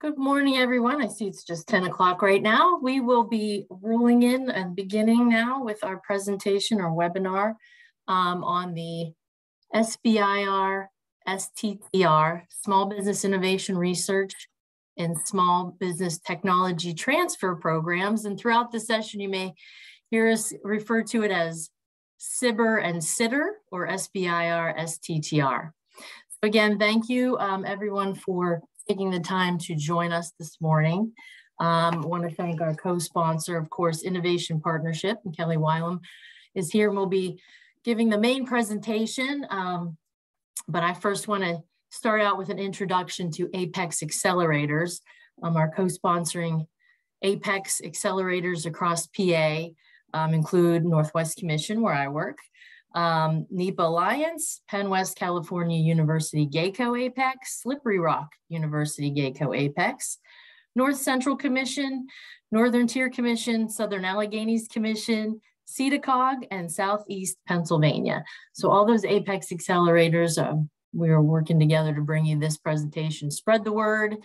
Good morning, everyone. I see it's just 10 o'clock right now. We will be rolling in and beginning now with our presentation or webinar on the SBIR STTR, Small Business Innovation Research and Small Business Technology Transfer Programs. And throughout the session, you may hear us refer to it as SBIR and STTR or SBIR STTR. So again, thank you everyone for taking the time to join us this morning. I want to thank our co-sponsor, of course, Innovation Partnership, and Kelly Wylam is here and will be giving the main presentation. But I first want to start out with an introduction to Apex Accelerators. Our co-sponsoring Apex Accelerators across PA include Northwest Commission, where I work, NEPA Alliance, PennWest California University GACO Apex, Slippery Rock University GACO Apex, North Central Commission, Northern Tier Commission, Southern Alleghenies Commission, SEDA-COG, and Southeast Pennsylvania. So all those Apex Accelerators, we are working together to bring you this presentation. Spread the word.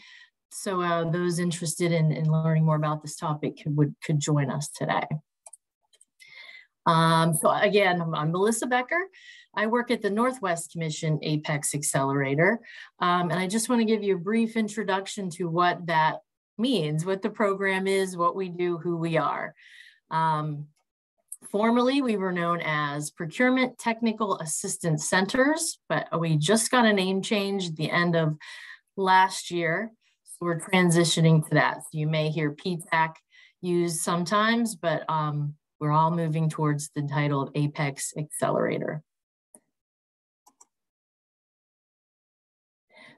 So those interested in learning more about this topic could join us today. So again, I'm Melissa Becker. I work at the Northwest Commission Apex Accelerator. And I just want to give you a brief introduction to what that means, what the program is, what we do, who we are. Formerly, we were known as Procurement Technical Assistance Centers, but we just got a name change at the end of last year. So we're transitioning to that. So you may hear PTAC used sometimes, but we're all moving towards the title of Apex Accelerator.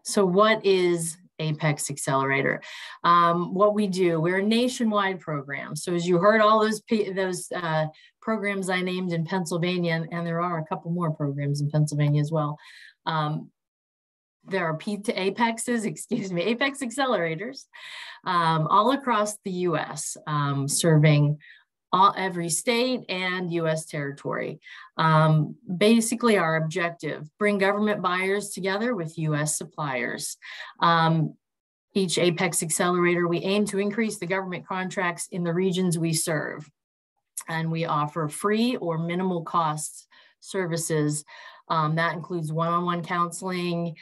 So what is Apex Accelerator? What we do, we're a nationwide program. So as you heard all those programs I named in Pennsylvania, and there are a couple more programs in Pennsylvania as well. There are Apex Accelerators all across the US, serving every state and US territory. Basically our objective, bring government buyers together with US suppliers. Each Apex Accelerator, we aim to increase the government contracts in the regions we serve. And we offer free or minimal cost services. That includes one-on-one counseling,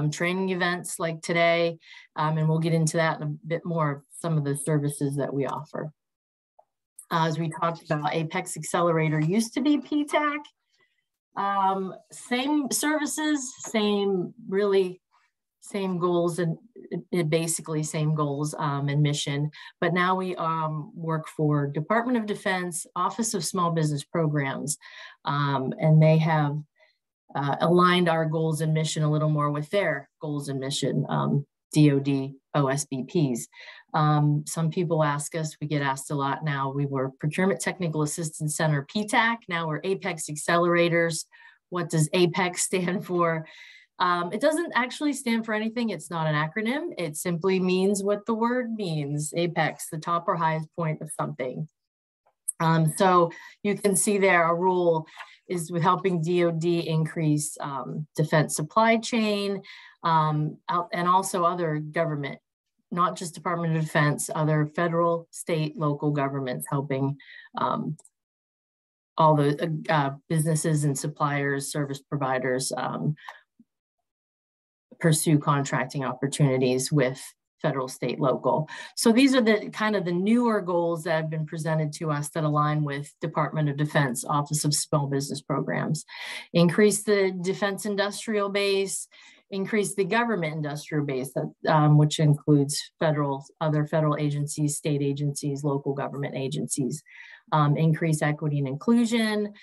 training events like today, and we'll get into that in a bit more, some of the services that we offer. As we talked about, Apex Accelerator used to be PTAC. Same services, same goals, and basically same goals and mission. But now we work for Department of Defense, Office of Small Business Programs, and they have aligned our goals and mission a little more with their goals and mission, DoD OSBPs. Some people ask us, we get asked a lot now, we were Procurement Technical Assistance Center, PTAC, now we're Apex Accelerators. What does Apex stand for? It doesn't actually stand for anything. It's not an acronym. It simply means what the word means, apex, the top or highest point of something. So you can see there, our role is with helping DoD increase defense supply chain and also other government, not just Department of Defense, other federal, state, local governments, helping all the businesses and suppliers, service providers pursue contracting opportunities with federal, state, local. So these are the kind of the newer goals that have been presented to us that align with Department of Defense, Office of Small Business Programs. Increase the defense industrial base, increase the government industrial base, which includes other federal agencies, state agencies, local government agencies. Increase equity and inclusion,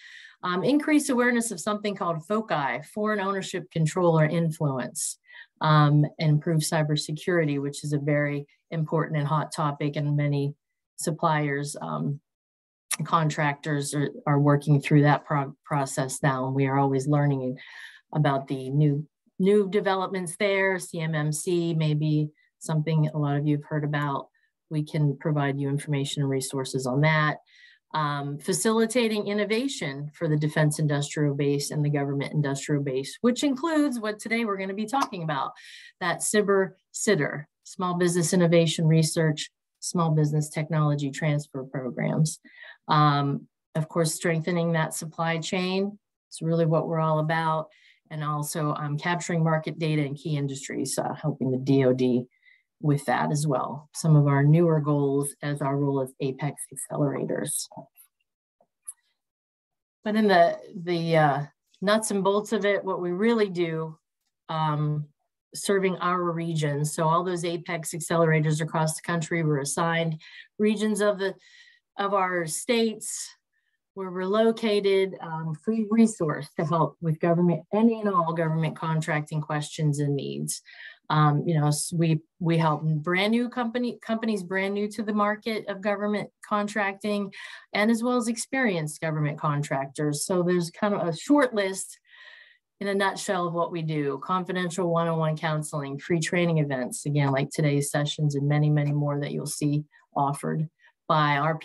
increase awareness of something called FOCI, foreign ownership, control, or influence, and improve cybersecurity, which is a very important and hot topic, and many suppliers, contractors are working through that process now, and we are always learning about the new developments there. CMMC may be something a lot of you have heard about. We can provide you information and resources on that. Facilitating innovation for the defense industrial base and the government industrial base, which includes what today we're going to be talking about, that SBIR STTR, small business innovation research, small business technology transfer programs. Of course, strengthening that supply chain is really what we're all about. And also capturing market data in key industries, helping the DoD with that as well. Some of our newer goals as our role as Apex accelerators. But in the nuts and bolts of it, what we really do, serving our regions. So all those Apex accelerators across the country were assigned regions of our states where we're located, free resource to help with government, any and all government contracting questions and needs. So we help brand new companies brand new to the market of government contracting, and as well as experienced government contractors. So there's kind of a short list in a nutshell of what we do: confidential one-on-one counseling, free training events, again, like today's sessions, and many, many more that you'll see offered by our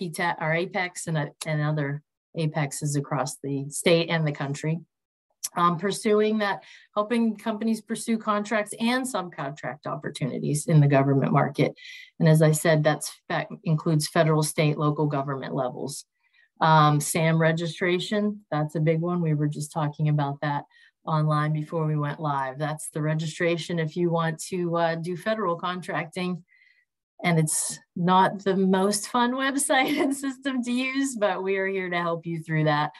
Apex and other Apexes across the state and the country. Helping companies pursue contracts and subcontract opportunities in the government market. And as I said, that includes federal, state, local government levels. SAM registration, that's a big one. We were just talking about that online before we went live. That's the registration if you want to do federal contracting. And it's not the most fun website and system to use, but we are here to help you through that.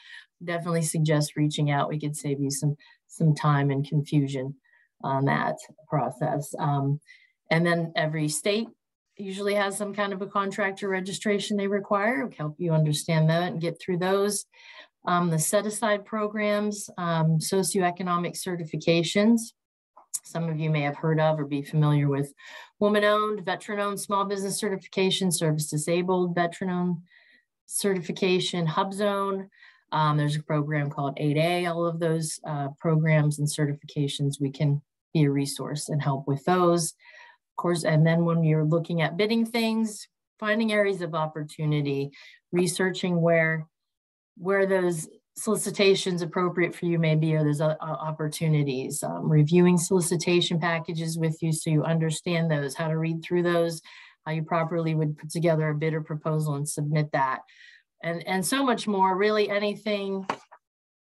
Definitely suggest reaching out. We could save you some time and confusion on that process. And then every state usually has some kind of a contractor registration they require. We'll help you understand that and get through those. The set-aside programs, socioeconomic certifications. Some of you may have heard of or be familiar with woman-owned, veteran-owned small business certification, service-disabled veteran-owned certification, HubZone. There's a program called 8A. All of those programs and certifications, we can be a resource and help with those. Of course, and then when you're looking at bidding things, finding areas of opportunity, researching where those solicitations appropriate for you may be, or there's opportunities, reviewing solicitation packages with you so you understand those, how to read through those, how you properly would put together a bid or proposal and submit that, and so much more. Really anything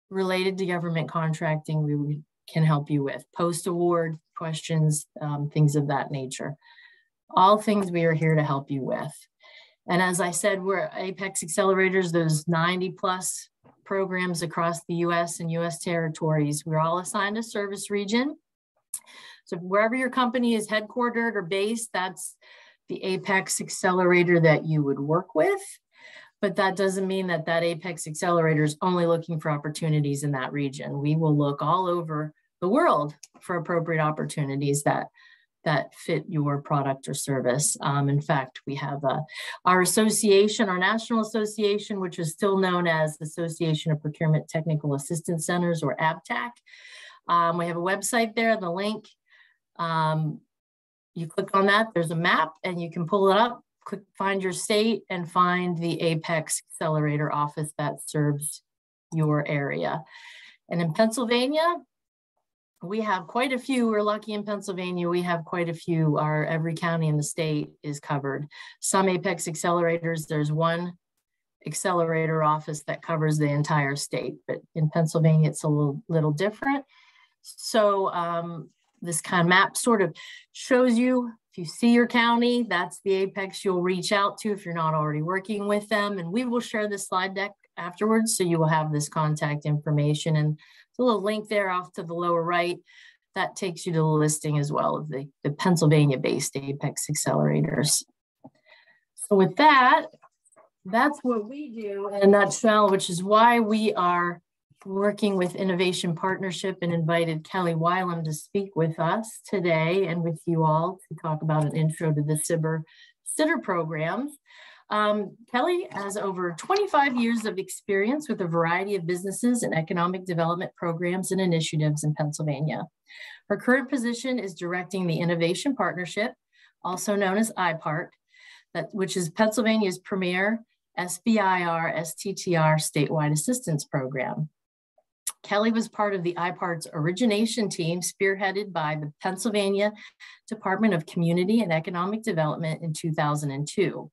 related to government contracting we can help you with. Post-award questions, things of that nature. All things we are here to help you with. And as I said, we're Apex accelerators, those 90 plus programs across the US and US territories. We're all assigned a service region. So wherever your company is headquartered or based, that's the Apex accelerator that you would work with. But that doesn't mean that Apex accelerator is only looking for opportunities in that region. We will look all over the world for appropriate opportunities that fit your product or service. In fact, we have our association, our national association, which is still known as Association of Procurement Technical Assistance Centers, or APTAC. We have a website there, the link. You click on that, there's a map, and you can pull it up, find your state, and find the Apex Accelerator office that serves your area. And in Pennsylvania, we have quite a few. We're lucky in Pennsylvania. We have quite a few. Every county in the state is covered. Some Apex accelerators, there's one accelerator office that covers the entire state, but in Pennsylvania, it's a little different. So this kind of map sort of shows you, if you see your county, that's the Apex you'll reach out to if you're not already working with them. And we will share this slide deck afterwards, so you will have this contact information. And a little link there off to the lower right that takes you to the listing as well of the Pennsylvania-based Apex accelerators. So with that, that's what we do in a nutshell, which is why we are working with Innovation Partnership and invited Kelly Wylam to speak with us today and with you all to talk about an intro to the SBIR programs. Kelly has over 25 years of experience with a variety of businesses and economic development programs and initiatives in Pennsylvania. Her current position is directing the Innovation Partnership, also known as IPart, which is Pennsylvania's premier SBIR STTR statewide assistance program. Kelly was part of the IPart's origination team spearheaded by the Pennsylvania Department of Community and Economic Development in 2002.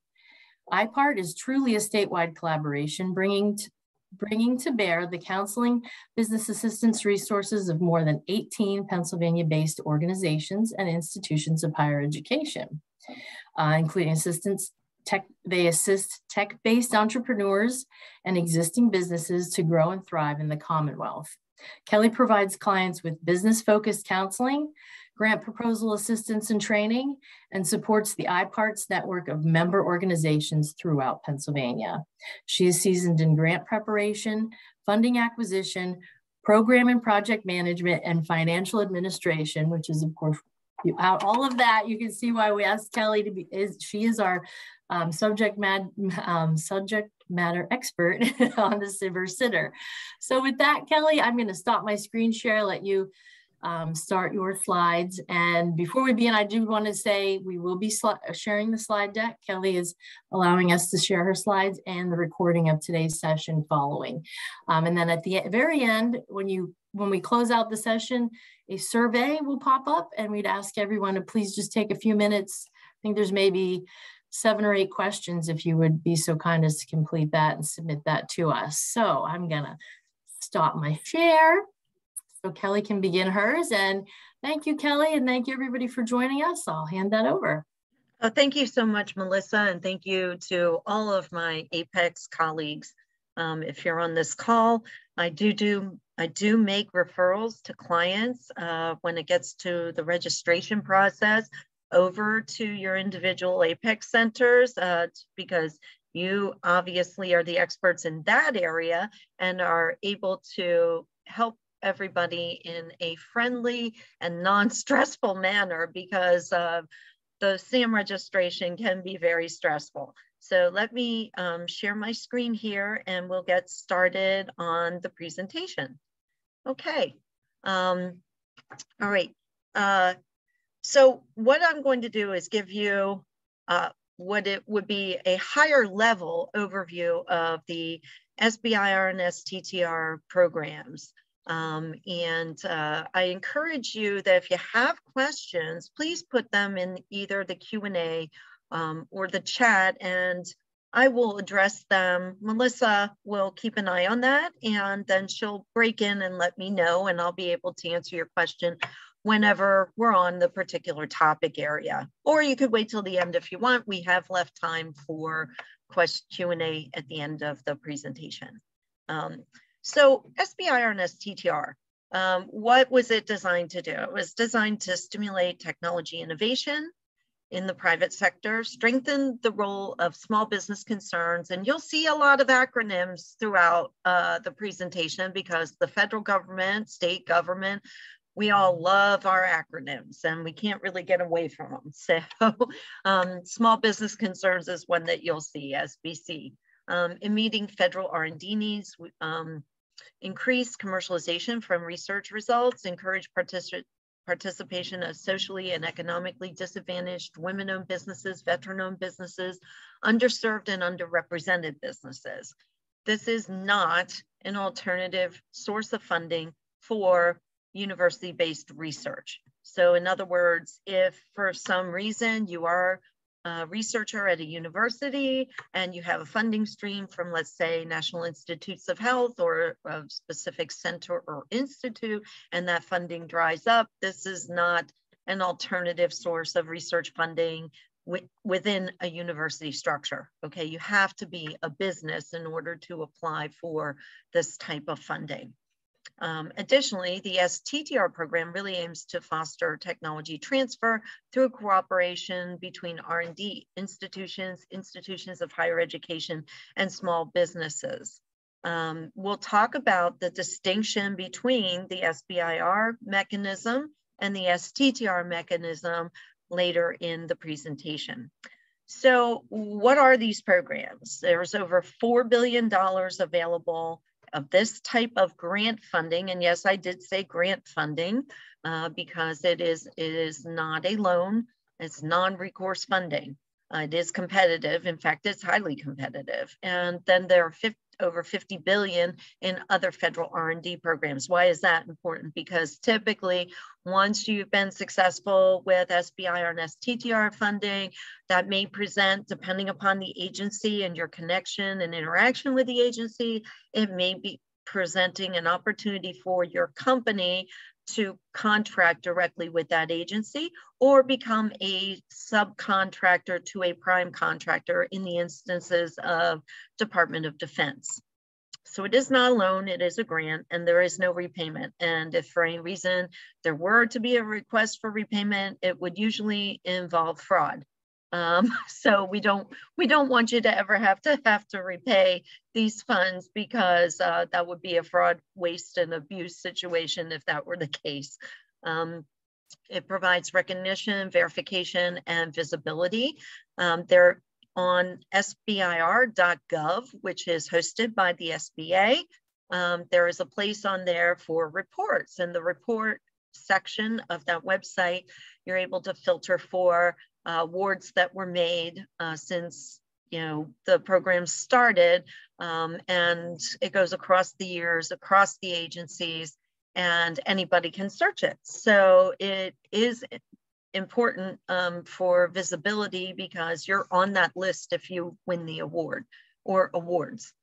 IPart is truly a statewide collaboration, bringing to bear the counseling business assistance resources of more than 18 Pennsylvania-based organizations and institutions of higher education, including they assist tech-based entrepreneurs and existing businesses to grow and thrive in the Commonwealth. Kelly provides clients with business-focused counseling, grant proposal assistance and training, and supports the IPart's network of member organizations throughout Pennsylvania. She is seasoned in grant preparation, funding acquisition, program and project management, and financial administration, which is, of course, all of that. You can see why we asked Kelly to be, she is our subject matter expert on the SBIR STTR. So with that, Kelly, I'm going to stop my screen share, let you start your slides. And before we begin, I do want to say we will be sharing the slide deck. Kelly is allowing us to share her slides and the recording of today's session following. And then at the very end, when we close out the session, a survey will pop up, and we'd ask everyone to please just take a few minutes. I think there's maybe 7 or 8 questions, if you would be so kind as to complete that and submit that to us. So I'm gonna stop my share so Kelly can begin hers. And thank you, Kelly, and thank you everybody for joining us. I'll hand that over. Thank you so much, Melissa, and thank you to all of my Apex colleagues. If you're on this call, I do make referrals to clients when it gets to the registration process over to your individual Apex centers because you obviously are the experts in that area and are able to help everybody in a friendly and non-stressful manner, because the SAM registration can be very stressful. So let me share my screen here and we'll get started on the presentation. Okay, all right. So what I'm going to do is give you what it would be a higher level overview of the SBIR and STTR programs. I encourage you that if you have questions, please put them in either the Q&A or the chat, and I will address them. Melissa will keep an eye on that, and then she'll break in and let me know, and I'll be able to answer your question whenever we're on the particular topic area. Or you could wait till the end if you want. We have left time for Q&A at the end of the presentation. So SBIR and STTR, what was it designed to do? It was designed to stimulate technology innovation in the private sector, strengthen the role of small business concerns, and you'll see a lot of acronyms throughout the presentation because the federal government, state government, we all love our acronyms and we can't really get away from them. So small business concerns is one that you'll see, SBC. In meeting federal R&D needs, increase commercialization from research results, encourage participation of socially and economically disadvantaged women-owned businesses, veteran-owned businesses, underserved and underrepresented businesses. This is not an alternative source of funding for university-based research. So in other words, if for some reason you are a researcher at a university and you have a funding stream from, let's say, National Institutes of Health or a specific center or institute, and that funding dries up, this is not an alternative source of research funding within a university structure. Okay, you have to be a business in order to apply for this type of funding. Additionally, the STTR program really aims to foster technology transfer through cooperation between R&D institutions, institutions of higher education, and small businesses. We'll talk about the distinction between the SBIR mechanism and the STTR mechanism later in the presentation. So what are these programs? There's over $4 billion available of this type of grant funding. And yes, I did say grant funding because it is not a loan, it's non-recourse funding. It is competitive. In fact, it's highly competitive. And then there are over 50 billion in other federal R&D programs. Why is that important? Because typically, once you've been successful with SBIR and STTR funding, that may present, depending upon the agency and your connection and interaction with the agency, it may be presenting an opportunity for your company to contract directly with that agency or become a subcontractor to a prime contractor in the instances of Department of Defense. So it is not a loan, it is a grant, and there is no repayment. And if for any reason there were to be a request for repayment, it would usually involve fraud. So we don't want you to ever have to repay these funds, because that would be a fraud, waste, and abuse situation if that were the case. It provides recognition, verification, and visibility. They're on SBIR.gov, which is hosted by the SBA. There is a place on there for reports, and the report section of that website, you're able to filter for awards that were made since the program started, and it goes across the years, across the agencies, and anybody can search it. So it is important for visibility, because you're on that list if you win the award or awards.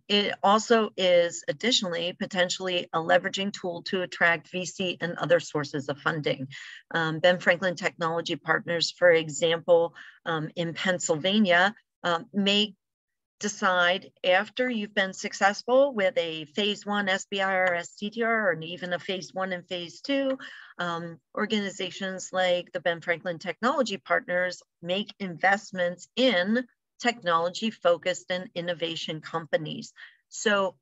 It also is additionally potentially a leveraging tool to attract VC and other sources of funding. Ben Franklin Technology Partners, for example, in Pennsylvania, may decide, after you've been successful with a phase 1 SBIR STTR, or even a phase 1 and phase 2, organizations like the Ben Franklin Technology Partners make investments in technology-focused and innovation companies. So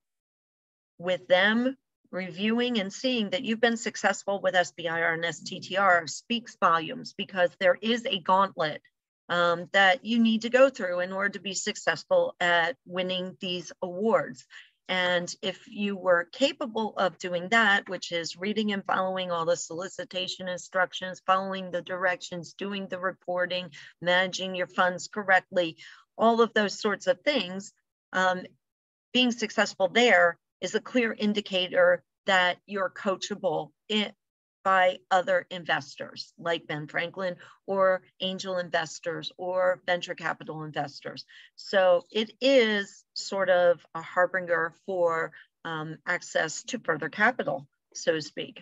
with them reviewing and seeing that you've been successful with SBIR and STTR speaks volumes, because there is a gauntlet that you need to go through in order to be successful at winning these awards. And if you were capable of doing that, which is reading and following all the solicitation instructions, following the directions, doing the reporting, managing your funds correctly, all of those sorts of things, being successful there is a clear indicator that you're coachable by other investors like Ben Franklin, or angel investors, or venture capital investors. So it is sort of a harbinger for access to further capital, so to speak.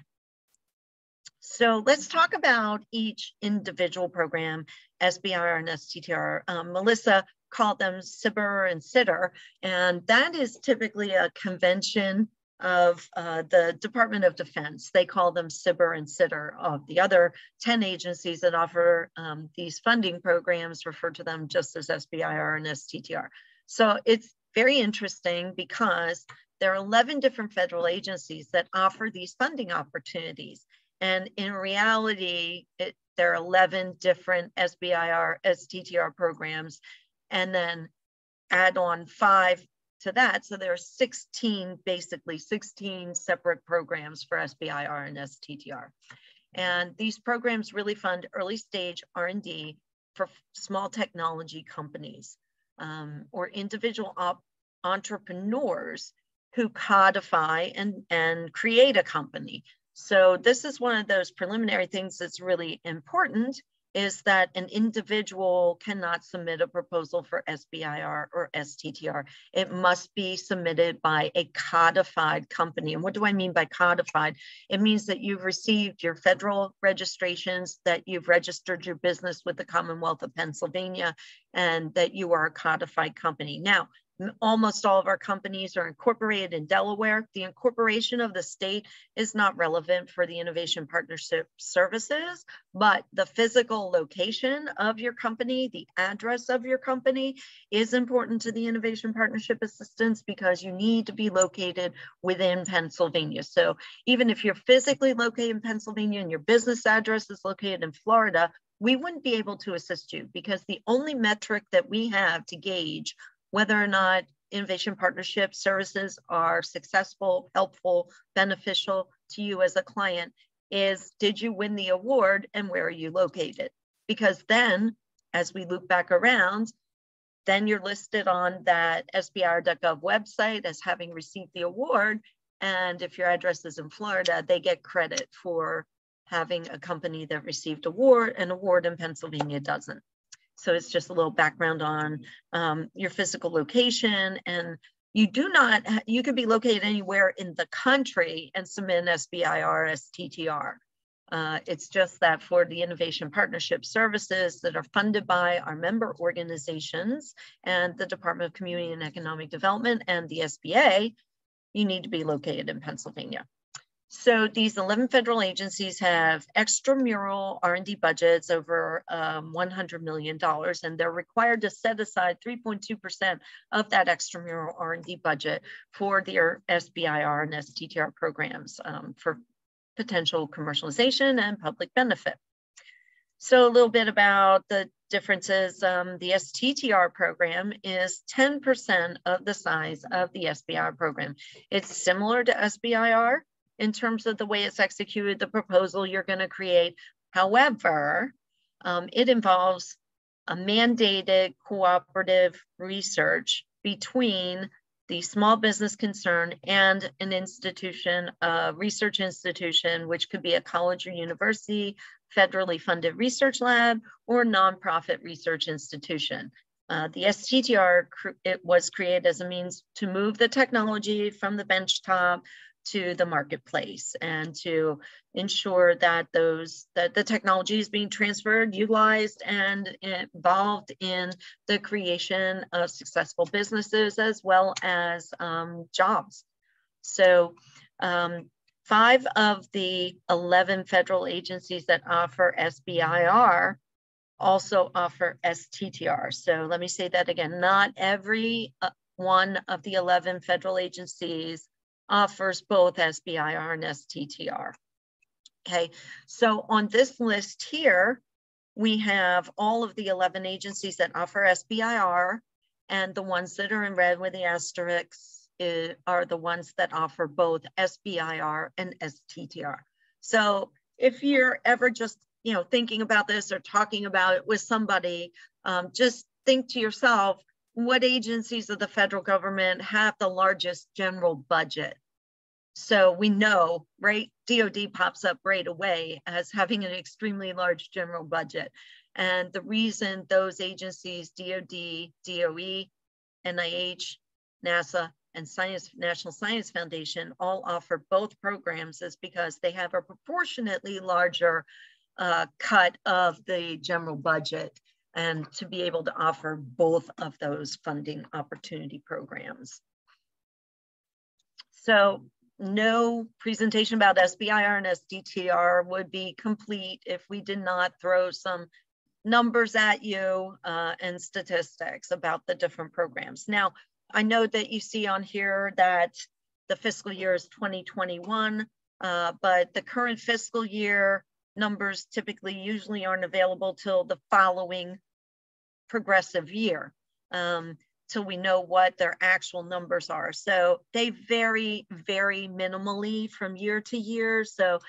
So let's talk about each individual program, SBIR and STTR. Melissa called them SBIR and STTR, and that is typically a convention of the Department of Defense. They call them SBIR and STTR. Of the other 10 agencies that offer these funding programs refer to them just as SBIR and STTR. So it's very interesting, because there are 11 different federal agencies that offer these funding opportunities. And in reality, there are 11 different SBIR, STTR programs, and then add on 5 to that. So there are basically 16 separate programs for SBIR and STTR. And these programs really fund early stage R&D for small technology companies or individual entrepreneurs who codify and create a company. So this is one of those preliminary things that's really important, is that an individual cannot submit a proposal for SBIR or STTR. It must be submitted by a codified company. And what do I mean by codified? It means that you've received your federal registrations, that you've registered your business with the Commonwealth of Pennsylvania, and that you are a codified company. Now, almost all of our companies are incorporated in Delaware. The incorporation of the state is not relevant for the innovation partnership services, but the physical location of your company, the address of your company, is important to the innovation partnership assistance, because you need to be located within Pennsylvania. So even if you're physically located in Pennsylvania and your business address is located in Florida, we wouldn't be able to assist you, because the only metric that we have to gauge whether or not innovation partnership services are successful, helpful, beneficial to you as a client is, did you win the award and where are you located? Because then, as we loop back around, then you're listed on that SBIR.gov website as having received the award. And if your address is in Florida, they get credit for having a company that received an award in Pennsylvania doesn't. So it's just a little background on your physical location. And you could be located anywhere in the country and submit an SBIR STTR. It's just that for the innovation partnership services that are funded by our member organizations and the Department of Community and Economic Development and the SBA, you need to be located in Pennsylvania. So these 11 federal agencies have extramural R&D budgets over $100 million, and they're required to set aside 3.2% of that extramural R&D budget for their SBIR and STTR programs for potential commercialization and public benefit. So a little bit about the differences. The STTR program is 10% of the size of the SBIR program. It's similar to SBIR in terms of the way it's executed, the proposal you're going to create. However, it involves a mandated cooperative research between the small business concern and an institution, a research institution, which could be a college or university, federally funded research lab, or nonprofit research institution. The STTR, it was created as a means to move the technology from the benchtop to the marketplace and to ensure that the technology is being transferred, utilized, and involved in the creation of successful businesses as well as jobs. So 5 of the 11 federal agencies that offer SBIR also offer STTR. So let me say that again, not every one of the 11 federal agencies offers both SBIR and STTR. Okay, so on this list here, we have all of the 11 agencies that offer SBIR, and the ones that are in red with the asterisks are the ones that offer both SBIR and STTR. So if you're ever just thinking about this or talking about it with somebody, just think to yourself, what agencies of the federal government have the largest general budget? So we know, right? DOD pops up right away as having an extremely large general budget. And the reason those agencies, DOD, DOE, NIH, NASA, and National Science Foundation all offer both programs is because they have a proportionately larger cut of the general budget, and to be able to offer both of those funding opportunity programs. So no presentation about SBIR and STTR would be complete if we did not throw some numbers at you and statistics about the different programs. Now, I know that you see on here that the fiscal year is 2021, but the current fiscal year numbers typically usually aren't available till the following progressive year, till we know what their actual numbers are. So they vary very minimally from year to year. So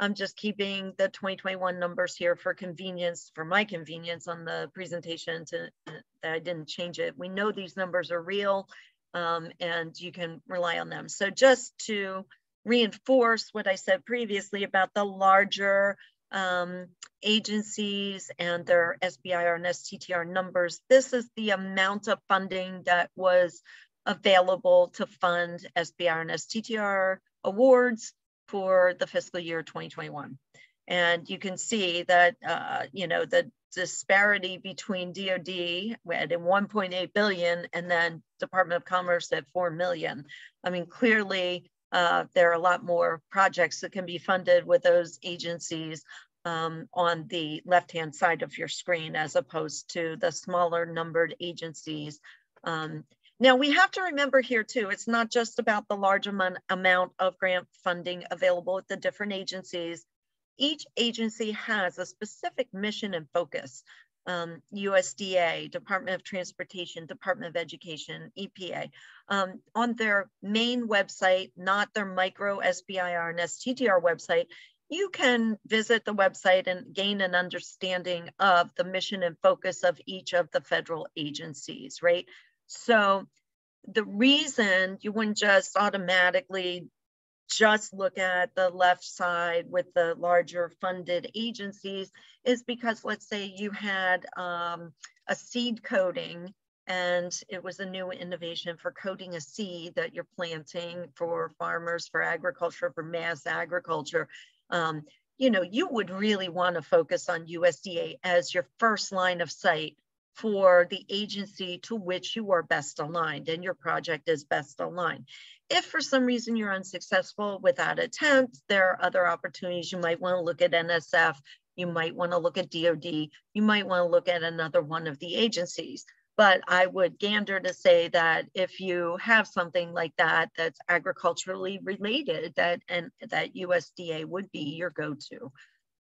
I'm just keeping the 2021 numbers here for convenience, for my convenience on the presentation, that I didn't change it. We know these numbers are real, and you can rely on them. So just to reinforce what I said previously about the larger agencies and their SBIR and STTR numbers, this is the amount of funding that was available to fund SBIR and STTR awards for the fiscal year 2021. And you can see that, the disparity between DOD at 1.8 billion and then Department of Commerce at 4 million. I mean, clearly there are a lot more projects that can be funded with those agencies on the left-hand side of your screen, as opposed to the smaller numbered agencies. Now, we have to remember here too, it's not just about the large amount of grant funding available at the different agencies. Each agency has a specific mission and focus. USDA, Department of Transportation, Department of Education, EPA. On their main website, not their micro SBIR and STTR website, you can visit the website and gain an understanding of the mission and focus of each of the federal agencies, right? So the reason you wouldn't just automatically just look at the left side with the larger funded agencies is because, let's say you had a seed coating, and it was a new innovation for coating a seed that you're planting for farmers, for agriculture, for mass agriculture. You know, you would really want to focus on USDA as your first line of sight for the agency to which you are best aligned and your project is best aligned. If for some reason you're unsuccessful with that attempt, there are other opportunities. You might want to look at NSF, you might want to look at DOD, you might want to look at another one of the agencies. But I would gander to say that if you have something like that that's agriculturally related, that USDA would be your go-to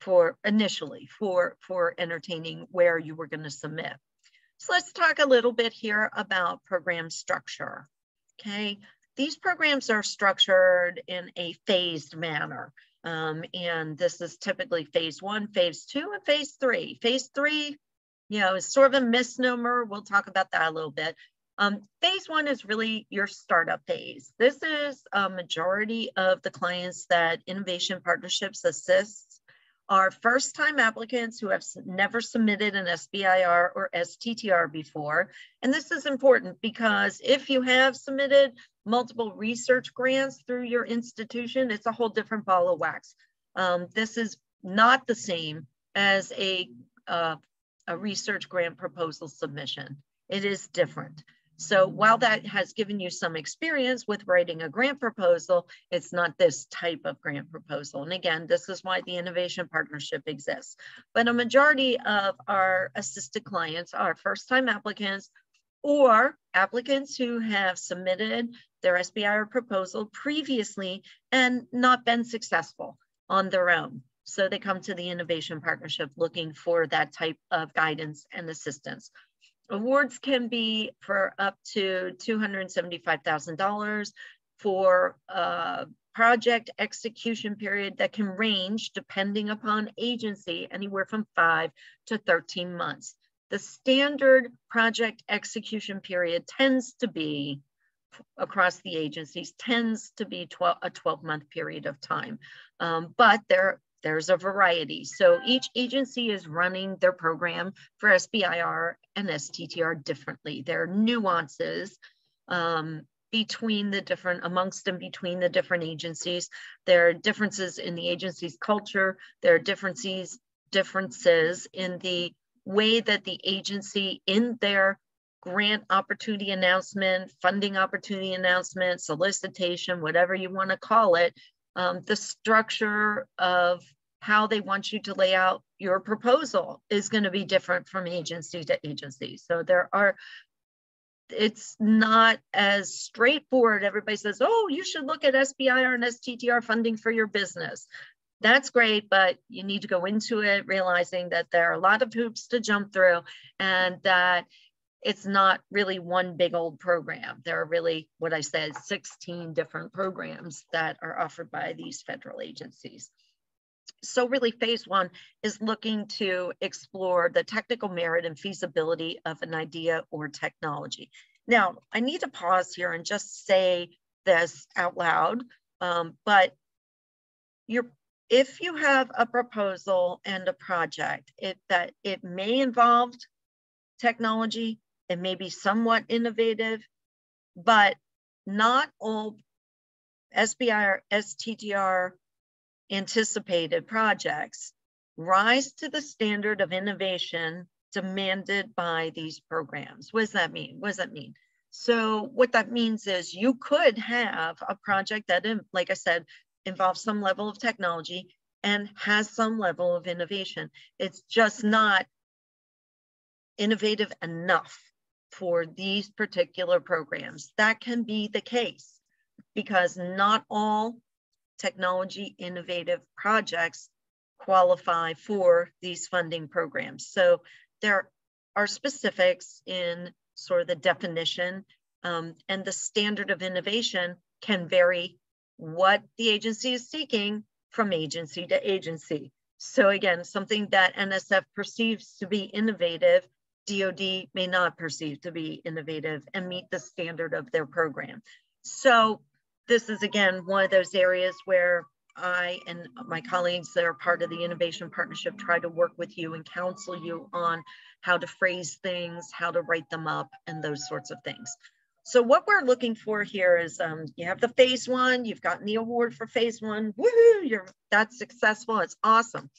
for initially for entertaining where you were going to submit. So let's talk a little bit here about program structure. Okay, these programs are structured in a phased manner. And this is typically phase 1, phase 2, and phase 3. Phase 3, you know, is sort of a misnomer. We'll talk about that a little bit. Phase 1 is really your startup phase. This is a majority of the clients that Innovation Partnerships assists are first-time applicants who have never submitted an SBIR or STTR before. And this is important because if you have submitted multiple research grants through your institution, it's a whole different ball of wax. This is not the same as a research grant proposal submission. It is different. So while that has given you some experience with writing a grant proposal, it's not this type of grant proposal. And again, this is why the Innovation Partnership exists. But a majority of our assisted clients are first-time applicants or applicants who have submitted their SBIR proposal previously and not been successful on their own. So they come to the Innovation Partnership looking for that type of guidance and assistance. Awards can be for up to $275,000 for a project execution period that can range, depending upon agency, anywhere from 5 to 13 months. The standard project execution period tends to be, across the agencies, tends to be a 12-month period of time. But there's a variety. So each agency is running their program for SBIR and STTR differently. There are nuances between the different, amongst and between the different agencies. There are differences in the agency's culture. There are differences in the way that the agency in their grant opportunity announcement, funding opportunity announcement, solicitation, whatever you want to call it, the structure of how they want you to lay out your proposal is going to be different from agency to agency. So it's not as straightforward. Everybody says, oh, you should look at SBIR and STTR funding for your business. That's great, but you need to go into it realizing that there are a lot of hoops to jump through and that it's not really one big old program. There are really, what I said, 16 different programs that are offered by these federal agencies. So really phase 1 is looking to explore the technical merit and feasibility of an idea or technology. Now, I need to pause here and just say this out loud, but if you have a proposal and a project, it may involve technology, it may be somewhat innovative, but not all SBIR, STTR anticipated projects rise to the standard of innovation demanded by these programs. What does that mean? What does that mean? So what that means is you could have a project that, like I said, involves some level of technology and has some level of innovation. It's just not innovative enough for these particular programs. That can be the case because not all technology innovative projects qualify for these funding programs. So there are specifics in sort of the definition and the standard of innovation can vary what the agency is seeking from agency to agency. So again, something that NSF perceives to be innovative, DoD may not perceive to be innovative and meet the standard of their program. So this is, again, one of those areas where I and my colleagues that are part of the Innovation Partnership try to work with you and counsel you on how to phrase things, how to write them up, and those sorts of things. So what we're looking for here is you have the phase one, you've gotten the award for phase one, woohoo, that's successful, it's awesome.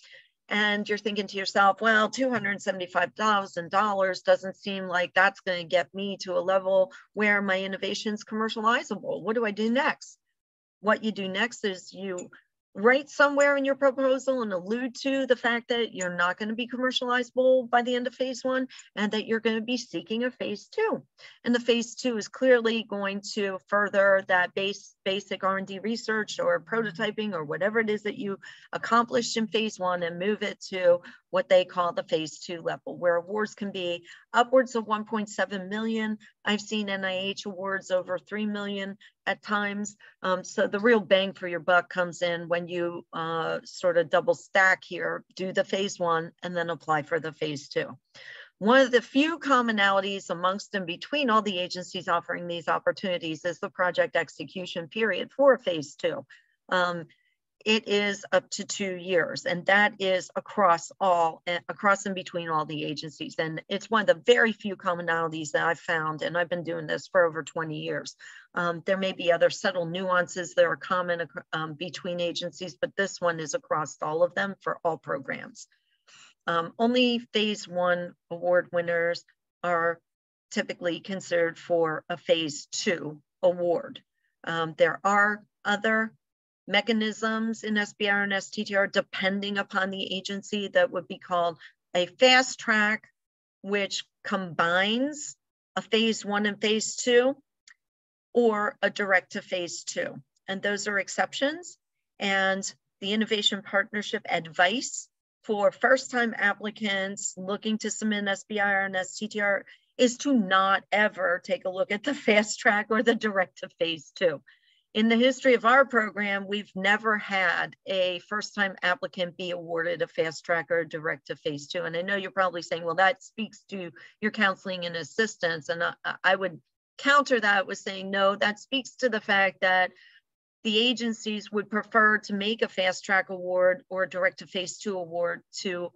And you're thinking to yourself, well, $275,000 doesn't seem like that's going to get me to a level where my innovation is commercializable. What do I do next? What you do next is you write somewhere in your proposal and allude to the fact that you're not going to be commercializable by the end of phase one and that you're going to be seeking a phase two. And the phase two is clearly going to further that basic R&D research or prototyping or whatever it is that you accomplished in phase one and move it to what they call the phase two level, where awards can be upwards of 1.7 million. I've seen NIH awards over 3 million at times. So the real bang for your buck comes in when you sort of double stack here, do the phase one, and then apply for the phase two. One of the few commonalities amongst and between all the agencies offering these opportunities is the project execution period for phase two. It is up to 2 years, and that is across and between all the agencies. And it's one of the very few commonalities that I've found, and I've been doing this for over 20 years. There may be other subtle nuances that are common between agencies, but this one is across all of them for all programs. Only phase one award winners are typically considered for a phase two award. There are other mechanisms in SBIR and STTR depending upon the agency that would be called a fast track, which combines a phase one and phase two, or a direct to phase two. And those are exceptions. And the Innovation Partnership advice for first-time applicants looking to submit an SBIR and STTR is to not ever take a look at the fast track or the direct to phase two. In the history of our program, we've never had a first-time applicant be awarded a fast track or a direct to phase two. And I know you're probably saying, well, that speaks to your counseling and assistance. And I would counter that with saying, no, that speaks to the fact that the agencies would prefer to make a fast track award or a direct to phase two award to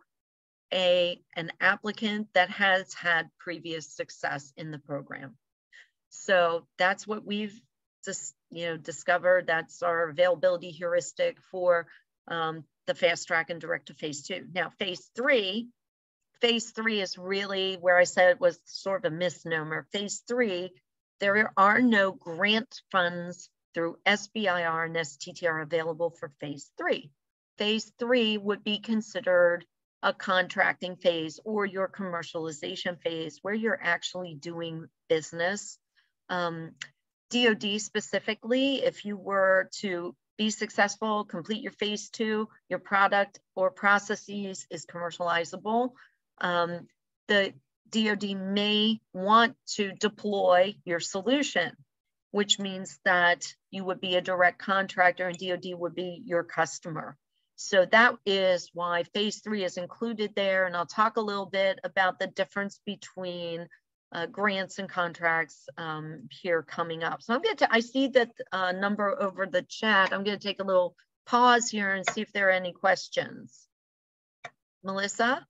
an applicant that has had previous success in the program. So that's what we've just discovered. That's our availability heuristic for the fast track and direct to phase two. Now, phase three is really where I said it was sort of a misnomer. Phase three, there are no grant funds through SBIR and STTR available for phase three. Phase three would be considered a contracting phase or your commercialization phase where you're actually doing business. DoD specifically, if you were to be successful, complete your phase two, your product or processes is commercializable. The DoD may want to deploy your solution, which means that you would be a direct contractor and DoD would be your customer. So that is why phase three is included there. And I'll talk a little bit about the difference between grants and contracts here coming up. So I'm going to, I see that number over the chat. I'm going to take a little pause here and see if there are any questions. Melissa?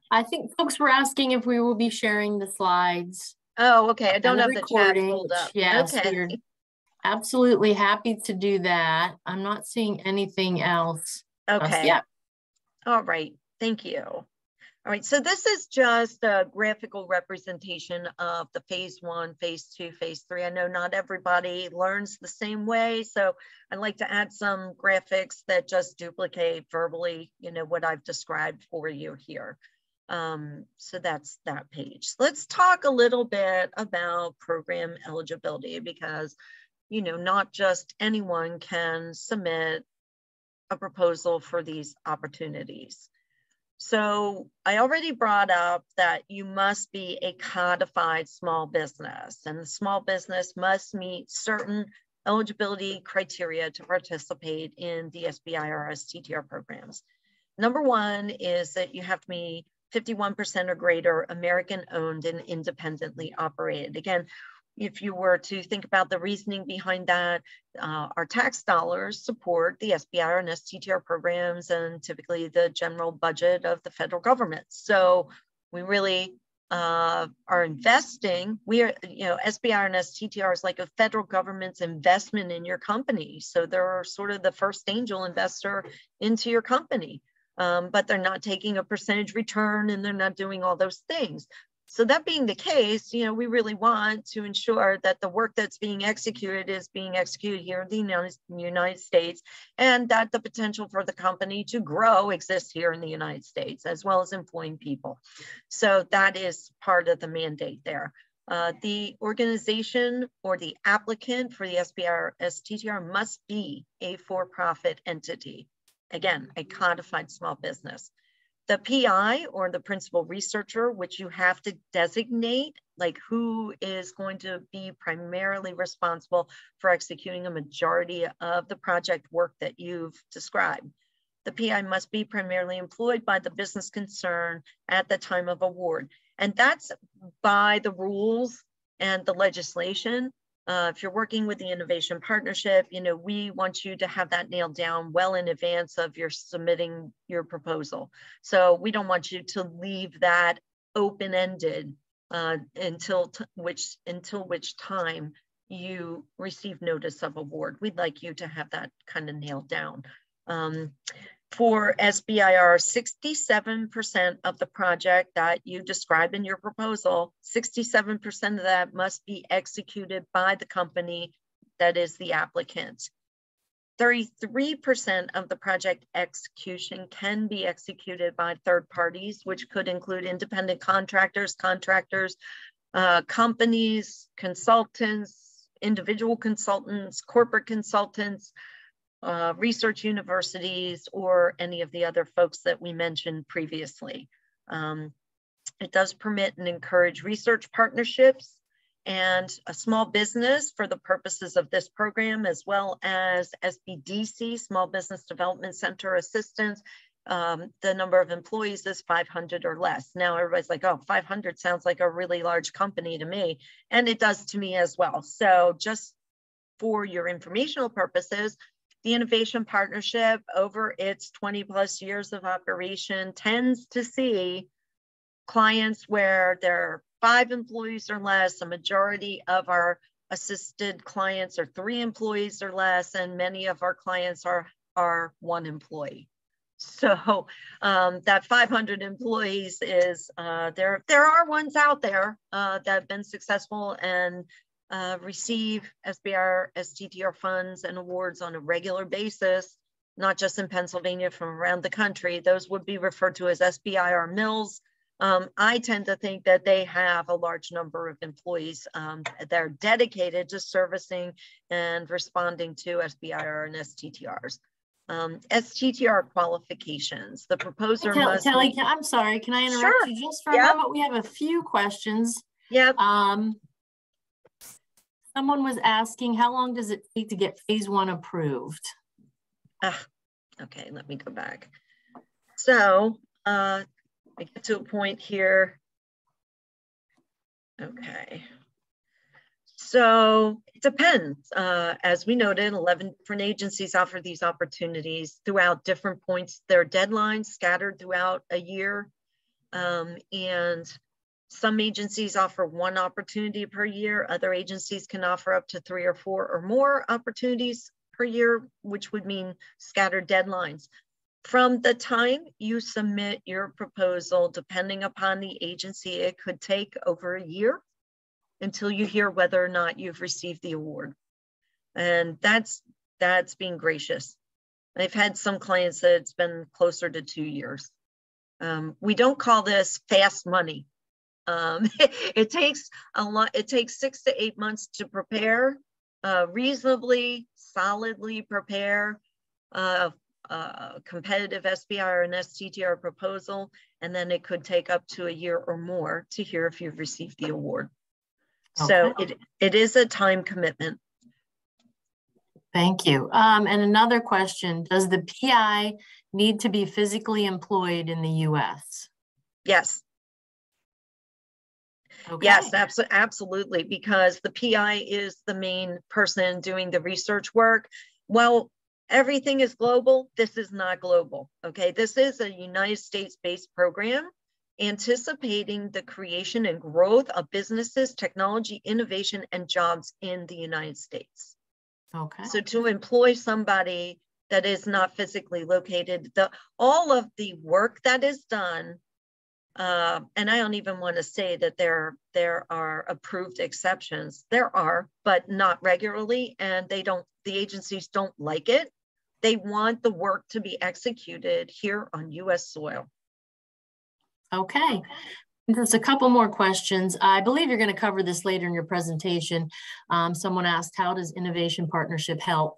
I think folks were asking if we will be sharing the slides. Oh, okay. I don't have the chat pulled up. Yes, okay. we're absolutely happy to do that. I'm not seeing anything else. Okay. Yet. All right. Thank you. All right, so this is just a graphical representation of the phase one, phase two, phase three. I know not everybody learns the same way, so I'd like to add some graphics that just duplicate verbally, what I've described for you here. So that's that page. Let's talk a little bit about program eligibility because, not just anyone can submit a proposal for these opportunities. So I already brought up that you must be a codified small business, and the small business must meet certain eligibility criteria to participate in the SBIR STTR programs. Number one is that you have to be 51% or greater American owned and independently operated. Again, if you were to think about the reasoning behind that, our tax dollars support the SBIR and STTR programs and typically the general budget of the federal government. So we really are investing. We are, SBIR and STTR is like a federal government's investment in your company. So they're sort of the first angel investor into your company. But they're not taking a percentage return and they're not doing all those things. So that being the case, we really want to ensure that the work that's being executed is being executed here in the United States, and that the potential for the company to grow exists here in the United States, as well as employing people. So that is part of the mandate there. The organization or the applicant for the SBIR STTR must be a for-profit entity. Again, a codified small business. The PI or the principal researcher, which you have to designate, like who is going to be primarily responsible for executing a majority of the project work that you've described. The PI must be primarily employed by the business concern at the time of award. And that's by the rules and the legislation. If you're working with the Innovation Partnership, we want you to have that nailed down well in advance of your submitting your proposal. So we don't want you to leave that open-ended until which time you receive notice of award. We'd like you to have that kind of nailed down. For SBIR, 67% of the project that you describe in your proposal, 67% of that must be executed by the company that is the applicant. 33% of the project execution can be executed by third parties, which could include independent contractors, companies, consultants, individual consultants, corporate consultants, research universities, or any of the other folks that we mentioned previously. It does permit and encourage research partnerships and a small business for the purposes of this program, as well as SBDC, Small Business Development Center assistance. The number of employees is 500 or less. Now everybody's like, oh, 500 sounds like a really large company to me. And it does to me as well. So just for your informational purposes, the Innovation Partnership, over its 20 plus years of operation, tends to see clients where there are 5 employees or less. A majority of our assisted clients are 3 employees or less, and many of our clients are 1 employee. So that 500 employees is, there are ones out there that have been successful and receive SBIR STTR funds and awards on a regular basis, not just in Pennsylvania, from around the country. Those would be referred to as SBIR mills. I tend to think that they have a large number of employees that are dedicated to servicing and responding to SBIR and STTRs. STTR qualifications. The proposer must... Kelly, I'm sorry, can I interrupt you just for a moment? We have a few questions. Yep. Someone was asking, how long does it take to get phase 1 approved? Okay, let me go back. So I get to a point here. Okay. So it depends. As we noted, 11 different agencies offer these opportunities throughout different points. There are deadlines scattered throughout a year. And some agencies offer 1 opportunity per year. Other agencies can offer up to 3 or 4 or more opportunities per year, which would mean scattered deadlines. From the time you submit your proposal, depending upon the agency, it could take over a year until you hear whether or not you've received the award. And that's being gracious. I've had some clients that it's been closer to 2 years. We don't call this fast money. It takes a lot. It takes 6 to 8 months to prepare, reasonably, solidly prepare a competitive SBIR and STTR proposal, and then it could take up to a year or more to hear if you've received the award. Okay. So it is a time commitment. Thank you. And another question, does the PI need to be physically employed in the US? Yes. Okay. Yes, absolutely, because the PI is the main person doing the research work. Well, everything is global. This is not global, okay? This is a United States-based program anticipating the creation and growth of businesses, technology, innovation, and jobs in the United States. Okay. So to employ somebody that is not physically located, all of the work that is done, and I don't even want to say that there are approved exceptions. There are, but not regularly, and the agencies don't like it. They want the work to be executed here on US soil. Okay. Just a couple more questions. I believe you're going to cover this later in your presentation. Someone asked, how does innovation partnership help?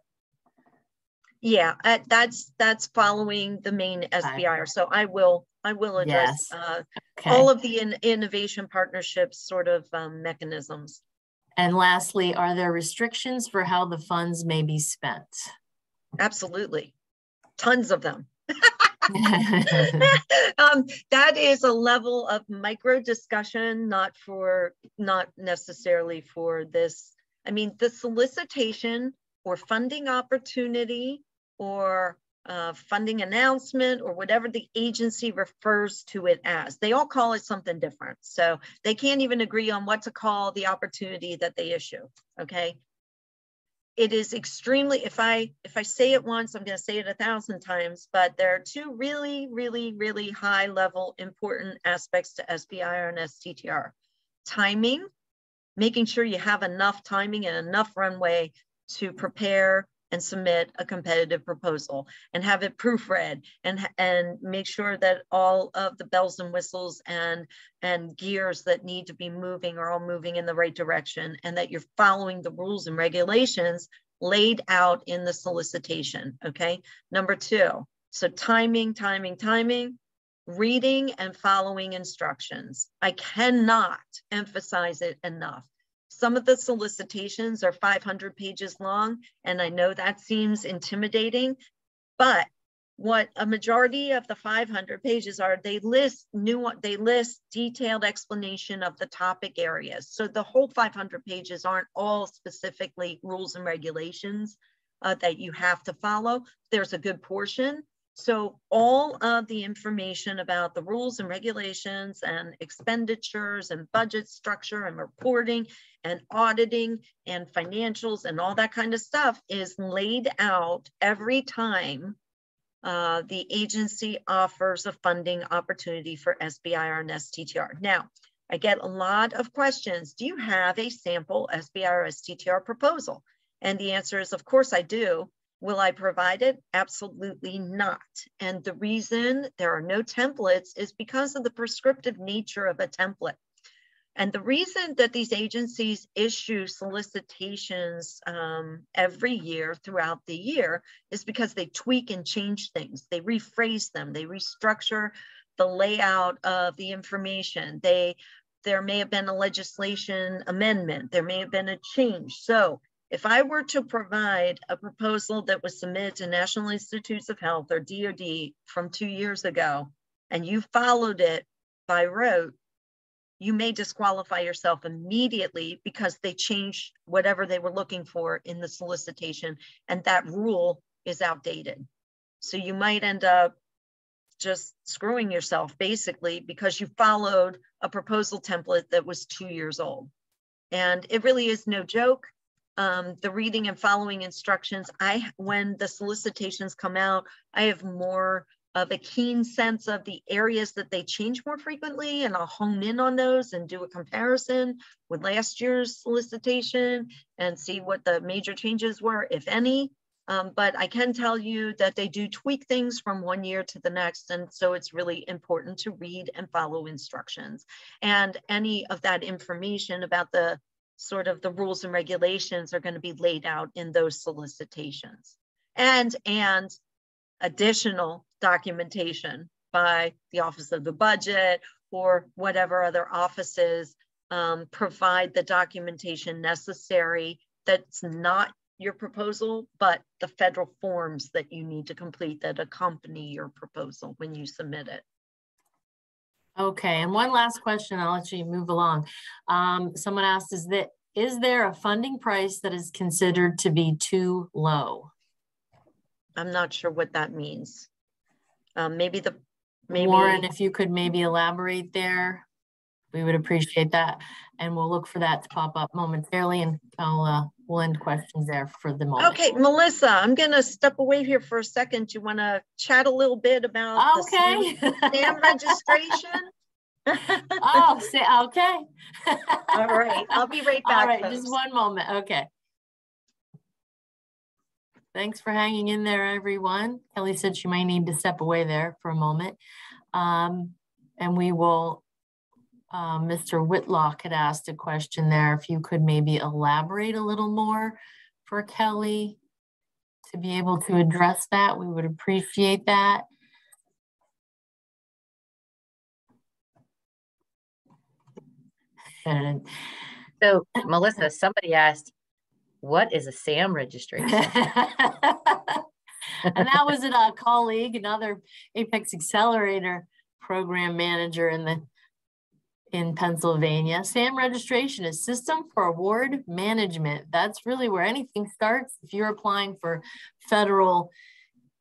Yeah, that's following the main SBIR. So I will address all of the innovation partnerships sort of mechanisms. And lastly, are there restrictions for how the funds may be spent? Absolutely. Tons of them. That is a level of micro discussion, not necessarily for this. I mean, the solicitation or funding opportunity or funding announcement or whatever the agency refers to it as, they all call it something different. So they can't even agree on what to call the opportunity that they issue. Okay. It is extremely, if I say it once, I'm going to say it 1,000 times, but there are two really, really, really high level important aspects to SBIR and STTR. Timing, making sure you have enough timing and enough runway to prepare and submit a competitive proposal and have it proofread and make sure that all of the bells and whistles and gears that need to be moving are all moving in the right direction, and that you're following the rules and regulations laid out in the solicitation, okay? Number two, so timing, reading and following instructions. I cannot emphasize it enough. Some of the solicitations are 500 pages long, and I know that seems intimidating, but what a majority of the 500 pages are, they list detailed explanation of the topic areas. So the whole 500 pages aren't all specifically rules and regulations that you have to follow. There's a good portion. So all of the information about the rules and regulations and expenditures and budget structure and reporting and auditing and financials and all that kind of stuff is laid out every time the agency offers a funding opportunity for SBIR and STTR. Now, I get a lot of questions. Do you have a sample SBIR STTR proposal? And the answer is, of course I do. Will I provide it? Absolutely not. And the reason there are no templates is because of the prescriptive nature of a template. And the reason that these agencies issue solicitations every year throughout the year is because they tweak and change things. They rephrase them. They restructure the layout of the information. There may have been a legislation amendment. There may have been a change. So if I were to provide a proposal that was submitted to National Institutes of Health or DoD from 2 years ago, and you followed it by rote, you may disqualify yourself immediately because they changed whatever they were looking for in the solicitation, and that rule is outdated. So you might end up just screwing yourself basically because you followed a proposal template that was 2 years old. And it really is no joke. The reading and following instructions, when the solicitations come out, I have more of a keen sense of the areas that they change more frequently, and I'll hone in on those and do a comparison with last year's solicitation and see what the major changes were, if any. But I can tell you that they do tweak things from 1 year to the next, and so it's really important to read and follow instructions. And any of that information about the sort of the rules and regulations are going to be laid out in those solicitations. And additional documentation by the Office of the Budget or whatever other offices provide the documentation necessary that's not your proposal, but the federal forms that you need to complete that accompany your proposal when you submit it. Okay, and one last question, I'll let you move along. Someone asked, is there a funding price that is considered to be too low? I'm not sure what that means. Maybe Warren, if you could maybe elaborate there, we would appreciate that. And we'll look for that to pop up momentarily, and we'll end questions there for the moment. Okay, Melissa, I'm gonna step away here for a second. Do you wanna chat a little bit about okay. the SAM registration? Oh, okay. All right, I'll be right back. All right, folks. just one moment. Okay. Thanks for hanging in there, everyone. Kelly said she might need to step away there for a moment. And we will, Mr. Whitlock had asked a question there. If you could maybe elaborate a little more for Kelly to be able to address that, we would appreciate that. And so, Melissa, somebody asked, what is a SAM registration? And that was a colleague, another Apex Accelerator program manager in Pennsylvania. SAM registration is System for Award Management. That's really where anything starts. If you're applying for federal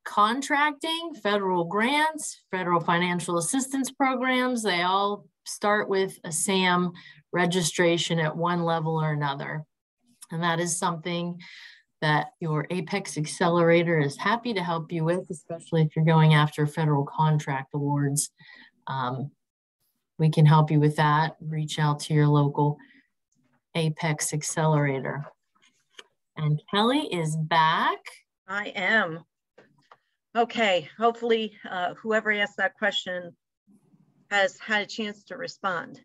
contracting, federal grants, federal financial assistance programs, they all start with a SAM registration at one level or another. And that is something that your Apex Accelerator is happy to help you with, especially if you're going after federal contract awards. We can help you with that. Reach out to your local Apex Accelerator. And Kelly is back. I am. Okay, hopefully whoever asked that question has had a chance to respond.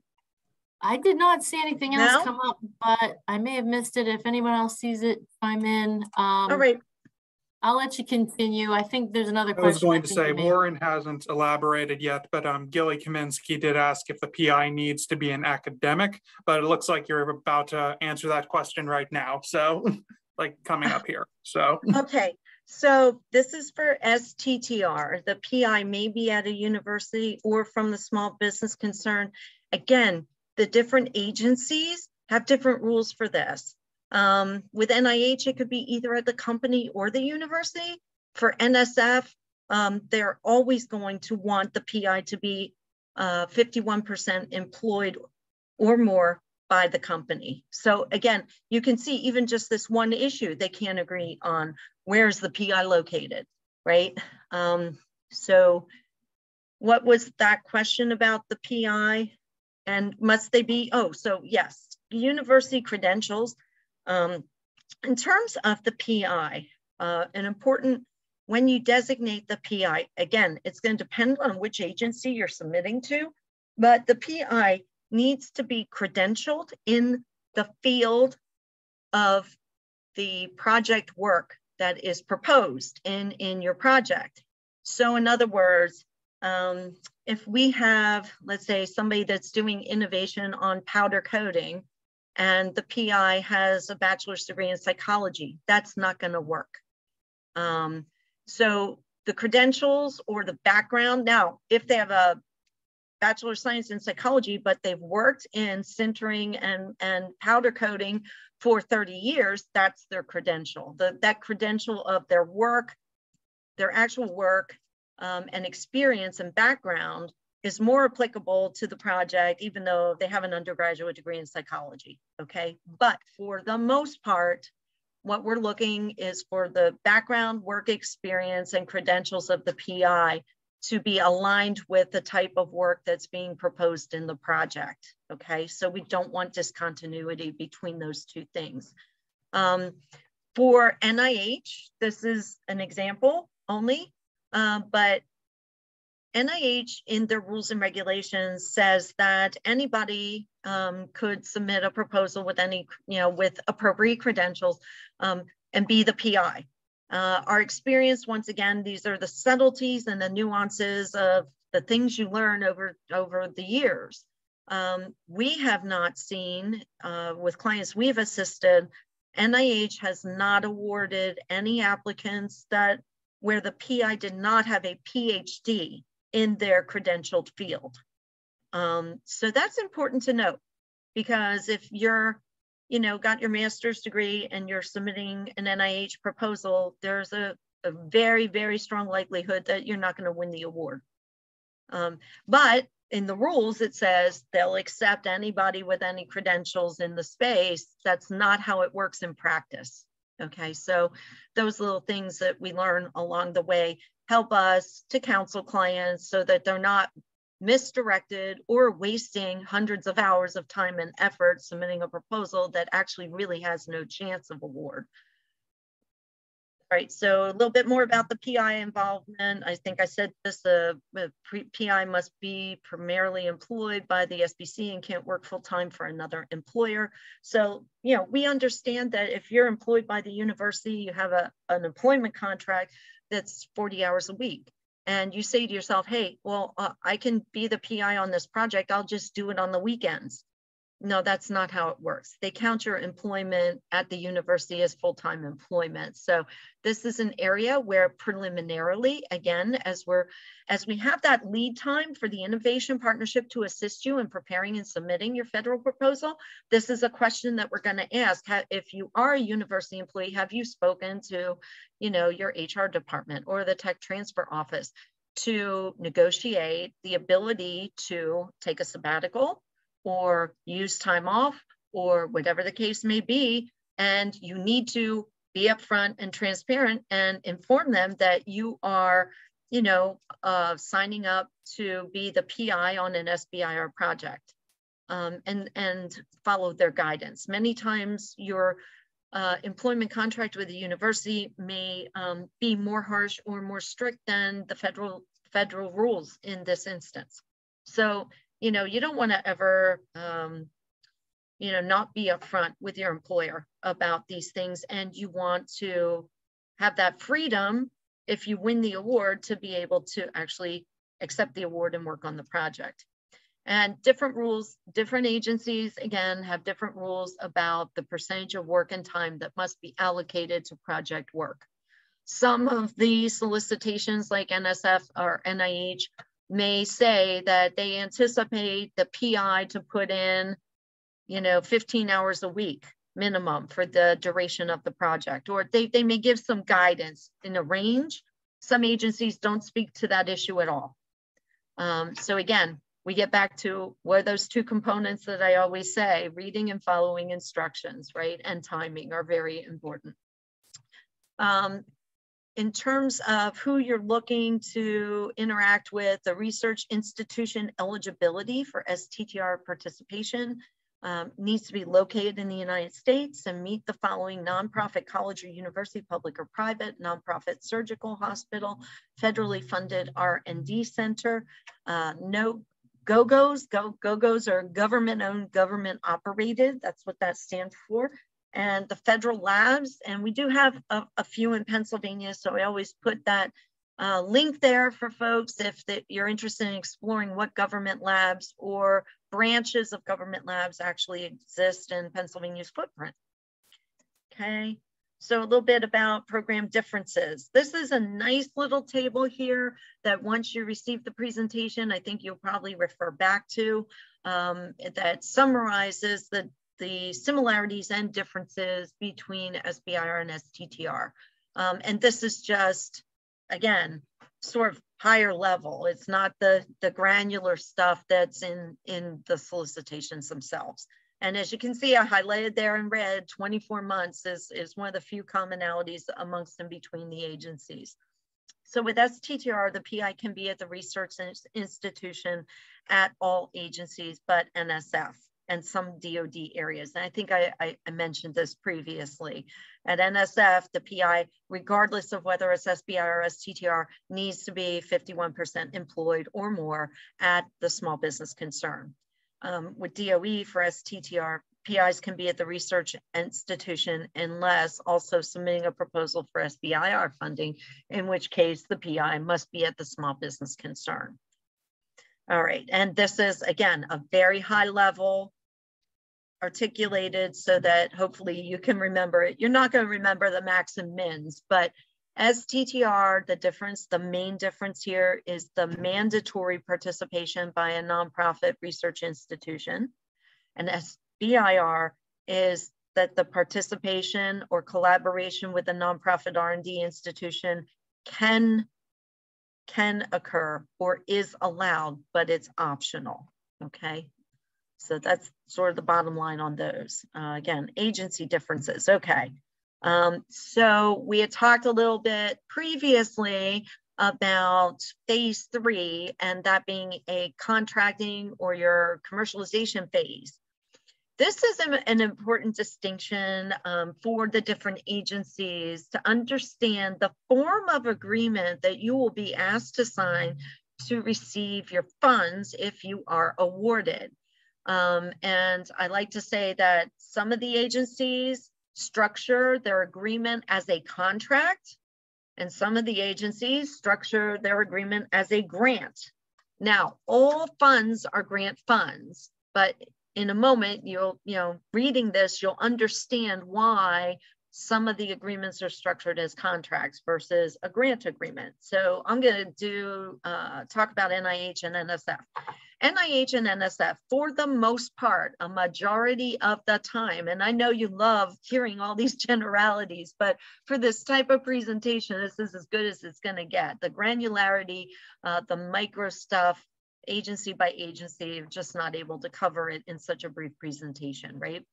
I did not see anything else come up, but I may have missed it. If anyone else sees it, chime in. All right. I'll let you continue. I think there's another question. I was going to say, Warren hasn't elaborated yet, but Gilly Kaminsky did ask if the PI needs to be an academic, but it looks like you're about to answer that question right now. So like coming up here, so. Okay, so this is for STTR. The PI may be at a university or from the small business concern. Again, the different agencies have different rules for this. With NIH, it could be either at the company or the university. For NSF, they're always going to want the PI to be 51% employed or more by the company. So again, you can see even just this one issue, they can't agree on where's the PI located, right? So what was that question about the PI? And must they be, so yes, university credentials. In terms of the PI, an important, when you designate the PI, again, it's going to depend on which agency you're submitting to, but the PI needs to be credentialed in the field of the project work that is proposed in your project. So in other words, if we have, let's say, somebody that's doing innovation on powder coating and the PI has a bachelor's degree in psychology, that's not going to work. So the credentials or the background, now, if they have a Bachelor of Science in Psychology, but they've worked in sintering and powder coating for 30 years, that's their credential. That credential of their work, their actual work and experience and background is more applicable to the project, even though they have an undergraduate degree in psychology, okay? But for the most part, what we're looking is for the background, work experience, and credentials of the PI to be aligned with the type of work that's being proposed in the project, okay? So we don't want discontinuity between those two things. For NIH, this is an example only, but NIH in their rules and regulations says that anybody could submit a proposal with any, with appropriate credentials and be the PI. Our experience, once again, these are the subtleties and the nuances of the things you learn over the years. We have not seen with clients we've assisted NIH has not awarded any applicants where the PI did not have a PhD in their credentialed field. So that's important to note, because if you're, got your master's degree and you're submitting an NIH proposal, there's a very, very strong likelihood that you're not going to win the award. But in the rules, it says they'll accept anybody with any credentials in the space. That's not how it works in practice. Okay, so those little things that we learn along the way help us to counsel clients so that they're not misdirected or wasting hundreds of hours of time and effort submitting a proposal that actually really has no chance of award. All right, so a little bit more about the PI involvement. I think I said this, PI must be primarily employed by the SBC and can't work full-time for another employer. So, we understand that if you're employed by the university, you have an employment contract that's 40 hours a week. And you say to yourself, hey, well, I can be the PI on this project. I'll just do it on the weekends. No, that's not how it works. They count your employment at the university as full-time employment. So this is an area where preliminarily, again, as we have that lead time for the innovation partnership to assist you in preparing and submitting your federal proposal, this is a question that we're going to ask. If you are a university employee, have you spoken to, your HR department or the tech transfer office to negotiate the ability to take a sabbatical or use time off, or whatever the case may be, and you need to be upfront and transparent and inform them that you are, signing up to be the PI on an SBIR project, and follow their guidance. Many times your employment contract with the university may be more harsh or more strict than the federal rules in this instance. So, you don't want to ever, not be upfront with your employer about these things. And you want to have that freedom, if you win the award, to be able to actually accept the award and work on the project. And different rules, different agencies, again, have different rules about the percentage of work and time that must be allocated to project work. Some of the solicitations like NSF or NIH may say that they anticipate the PI to put in, 15 hours a week minimum for the duration of the project, or they may give some guidance in a range. Some agencies don't speak to that issue at all. So again, we get back to what are those two components that I always say: reading and following instructions, right? And timing are very important. In terms of who you're looking to interact with, the research institution eligibility for STTR participation needs to be located in the United States and meet the following: nonprofit college or university, public or private, nonprofit surgical hospital, federally funded R&D center, no GOGOs. GOGOs are government-owned, government-operated. That's what that stands for. And the federal labs, and we do have a few in Pennsylvania, so I always put that link there for folks if you're interested in exploring what government labs or branches of government labs actually exist in Pennsylvania's footprint. Okay, so a little bit about program differences. This is a nice little table here that once you receive the presentation, I think you'll probably refer back to, that summarizes the similarities and differences between SBIR and STTR. And this is just, again, sort of higher level. It's not the granular stuff that's in the solicitations themselves. And as you can see, I highlighted there in red, 24 months is one of the few commonalities amongst and between the agencies. So with STTR, the PI can be at the research institution at all agencies, but NSF and some DOD areas. And I think I mentioned this previously. At NSF, the PI, regardless of whether it's SBIR or STTR, needs to be 51% employed or more at the small business concern. With DOE for STTR, PIs can be at the research institution unless also submitting a proposal for SBIR funding, in which case the PI must be at the small business concern. All right, and this is, again, a very high level articulated so that hopefully you can remember it. You're not going to remember the max and mins, but STTR, the main difference here is the mandatory participation by a nonprofit research institution. And SBIR is that the participation or collaboration with a nonprofit R&D institution can occur or is allowed, but it's optional, okay? So that's sort of the bottom line on those. Again, agency differences, okay. So we had talked a little bit previously about phase 3, and that being a contracting or your commercialization phase. This is an important distinction for the different agencies to understand the form of agreement that you will be asked to sign to receive your funds if you are awarded. And I like to say that some of the agencies structure their agreement as a contract, and some of the agencies structure their agreement as a grant. Now, all funds are grant funds, but in a moment, reading this, you'll understand why some of the agreements are structured as contracts versus a grant agreement. So I'm going to talk about NIH and NSF. NIH and NSF, for the most part, a majority of the time, and I know you love hearing all these generalities, but for this type of presentation, this is as good as it's going to get. The granularity, the micro stuff, agency by agency, just not able to cover it in such a brief presentation, right?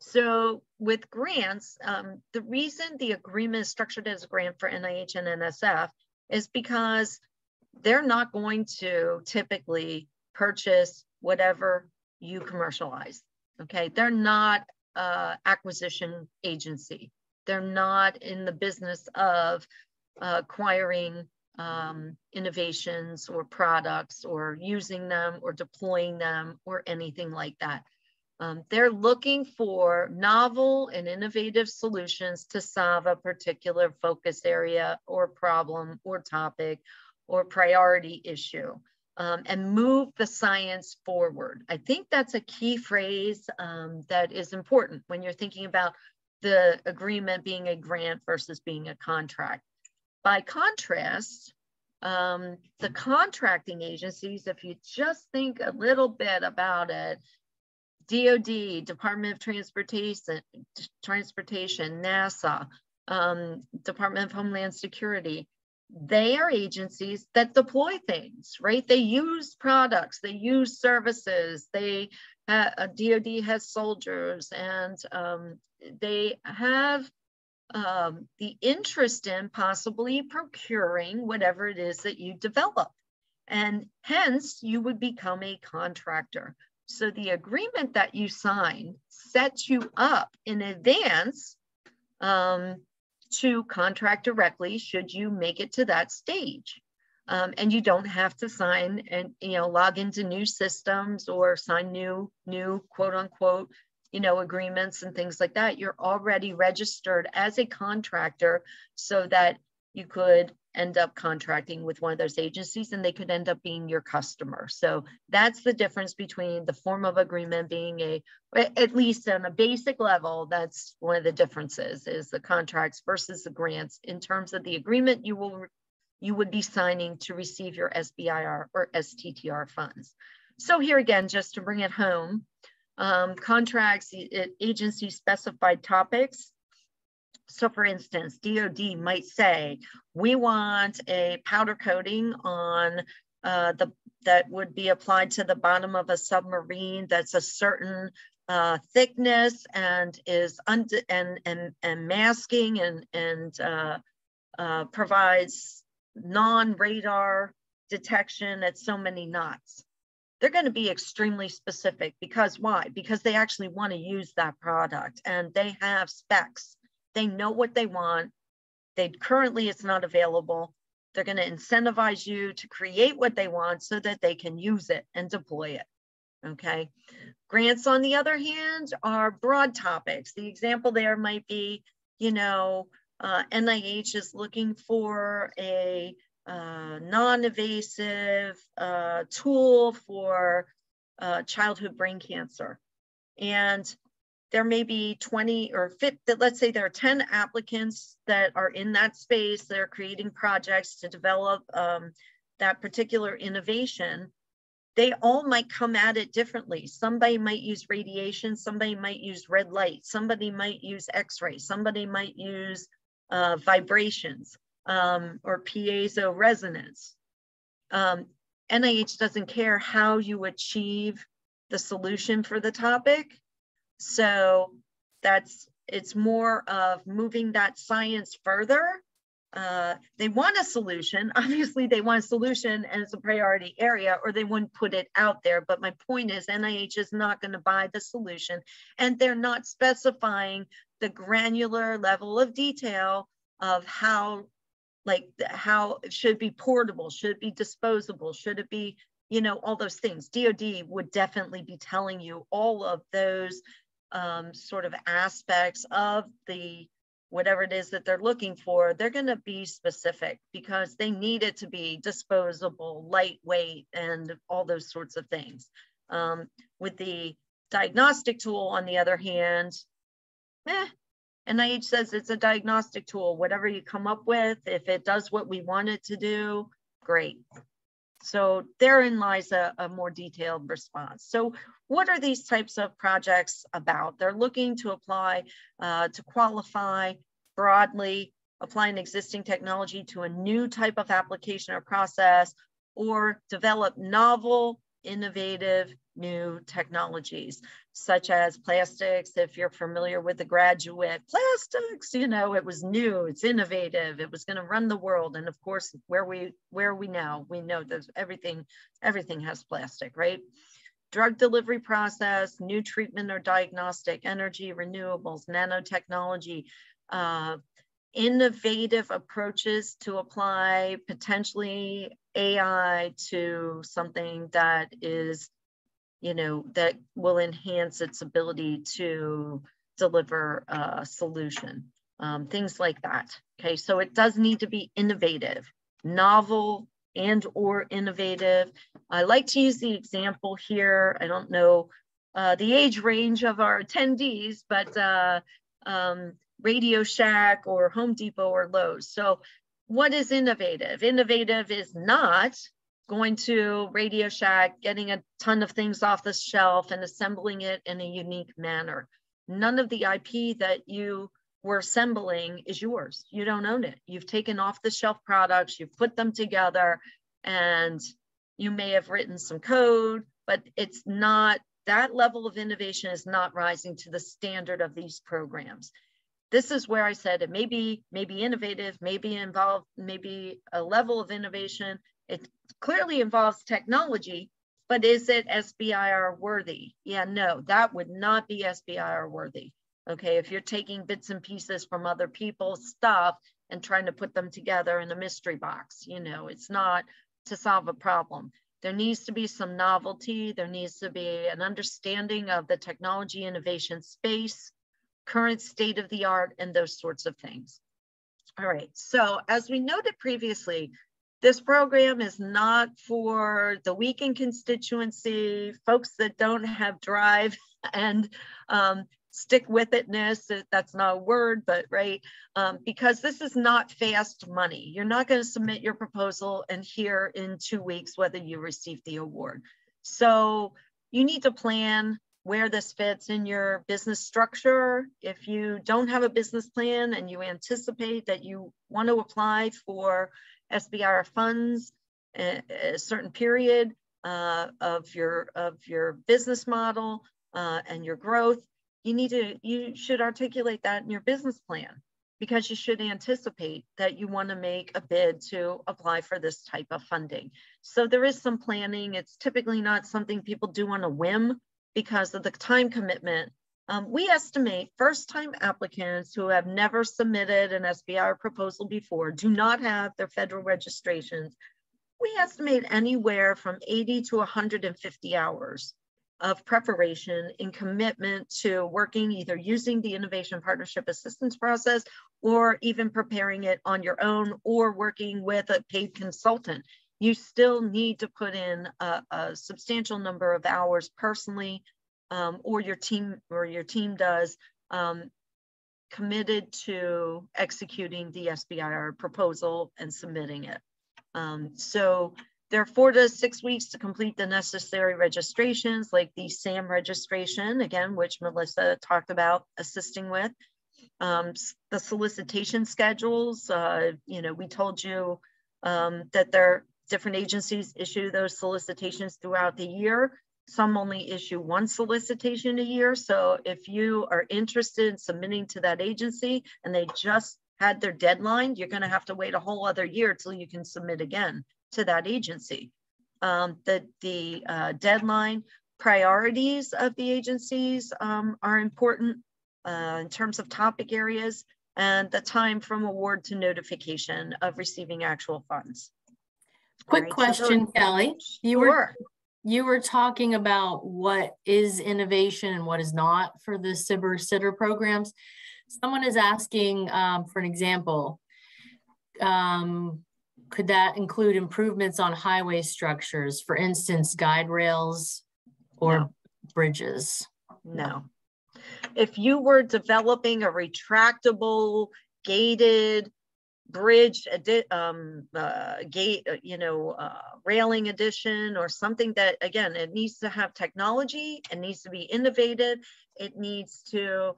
So with grants, the reason the agreement is structured as a grant for NIH and NSF is because they're not going to typically purchase whatever you commercialize, okay? They're not acquisition agency. They're not in the business of acquiring innovations or products or using them or deploying them or anything like that. They're looking for novel and innovative solutions to solve a particular focus area or problem or topic or priority issue, and move the science forward. I think that's a key phrase that is important when you're thinking about the agreement being a grant versus being a contract. By contrast, the contracting agencies, if you just think a little bit about it, DOD, Department of Transportation, NASA, Department of Homeland Security, they are agencies that deploy things, right? They use products, they use services, DOD has soldiers, and they have the interest in possibly procuring whatever it is that you develop. And hence you would become a contractor. So the agreement that you sign sets you up in advance to contract directly should you make it to that stage. And you don't have to sign and log into new systems or sign new quote unquote agreements and things like that. You're already registered as a contractor so that you could end up contracting with one of those agencies and they could end up being your customer. So that's the difference between the form of agreement being at least on a basic level, that's one of the differences, is the contracts versus the grants in terms of the agreement you would be signing to receive your SBIR or STTR funds. So here again, just to bring it home, contracts, agency specified topics. So for instance, DOD might say, we want a powder coating on that would be applied to the bottom of a submarine that's a certain thickness and is masking and provides non-radar detection at so many knots. They're going to be extremely specific because why? Because they actually want to use that product and they have specs. They know what they want. Currently it's not available. They're going to incentivize you to create what they want so that they can use it and deploy it. Okay. Grants, on the other hand, are broad topics. The example there might be, NIH is looking for a non-invasive tool for childhood brain cancer. and there may be 20 or 50, let's say there are 10 applicants that are in that space. They're creating projects to develop that particular innovation. They all might come at it differently. Somebody might use radiation, somebody might use red light, somebody might use X-ray, somebody might use vibrations or piezo resonance. NIH doesn't care how you achieve the solution for the topic. So it's more of moving that science further. They want a solution. Obviously, they want a solution and it's a priority area, or they wouldn't put it out there. But my point is, NIH is not going to buy the solution, and they're not specifying the granular level of detail of how it should be portable, should it be disposable, should it be, you know, all those things. DoD would definitely be telling you all of those sort of aspects of the whatever it is that they're looking for. They're going to be specific because they need it to be disposable, lightweight, and all those sorts of things. With the diagnostic tool, on the other hand, NIH says it's a diagnostic tool. Whatever you come up with, if it does what we want it to do, great. So therein lies a more detailed response. So what are these types of projects about? They're looking to apply, to qualify broadly, apply an existing technology to a new type of application or process, or develop novel, innovative, new technologies, such as plastics. If you're familiar with the graduate plastics, you know, it was new, it's innovative, it was going to run the world. And of course, where are we now? We know that everything has plastic, right? Drug delivery process, new treatment or diagnostic, energy, renewables, nanotechnology, innovative approaches to apply potentially AI to something that is, you know, that will enhance its ability to deliver a solution, things like that. Okay, so it does need to be innovative, novel and or innovative. I like to use the example here. I don't know the age range of our attendees, but Radio Shack or Home Depot or Lowe's. So what is innovative? Innovative is not going to Radio Shack, getting a ton of things off the shelf and assembling it in a unique manner. None of the IP that you were assembling is yours. You don't own it. You've taken off the shelf products, you've put them together, and you may have written some code, but it's not, that level of innovation is not rising to the standard of these programs. This is where I said it may be innovative, maybe involved, maybe a level of innovation. It clearly involves technology, but is it SBIR worthy? Yeah, no, that would not be SBIR worthy. Okay, if you're taking bits and pieces from other people's stuff and trying to put them together in a mystery box, you know, it's not to solve a problem. There needs to be some novelty. There needs to be an understanding of the technology innovation space, current state of the art, and those sorts of things. All right, so as we noted previously, this program is not for the weekend constituency, folks that don't have drive and stick-with-itness, that's not a word, but right, because this is not fast money. You're not going to submit your proposal and hear in 2 weeks whether you receive the award. So you need to plan where this fits in your business structure. If you don't have a business plan and you anticipate that you want to apply for SBIR funds a certain period of your business model and your growth, you should articulate that in your business plan, because you should anticipate that you want to make a bid to apply for this type of funding. So there is some planning. It's typically not something people do on a whim because of the time commitment. We estimate first-time applicants who have never submitted an SBIR proposal before, do not have their federal registrations. We estimate anywhere from 80 to 150 hours of preparation and commitment to working, either using the Innovation Partnership Assistance process or even preparing it on your own or working with a paid consultant. You still need to put in a substantial number of hours personally or your team does, committed to executing the SBIR proposal and submitting it. So there are 4 to 6 weeks to complete the necessary registrations, like the SAM registration, again, which Melissa talked about assisting with. The solicitation schedules, we told you that different agencies issue those solicitations throughout the year. Some only issue 1 solicitation a year. So if you are interested in submitting to that agency and they just had their deadline, you're going to have to wait a whole other year till you can submit again to that agency. The deadline priorities of the agencies are important in terms of topic areas, and the time from award to notification of receiving actual funds. Quick question, Kelly. Sure. You were talking about what is innovation and what is not for the SBIR STTR programs. Someone is asking for an example. Could that include improvements on highway structures, for instance, guide rails or bridges? No. If you were developing a retractable gated bridge railing addition, or something that, again, it needs to have technology, it needs to be innovative, it needs to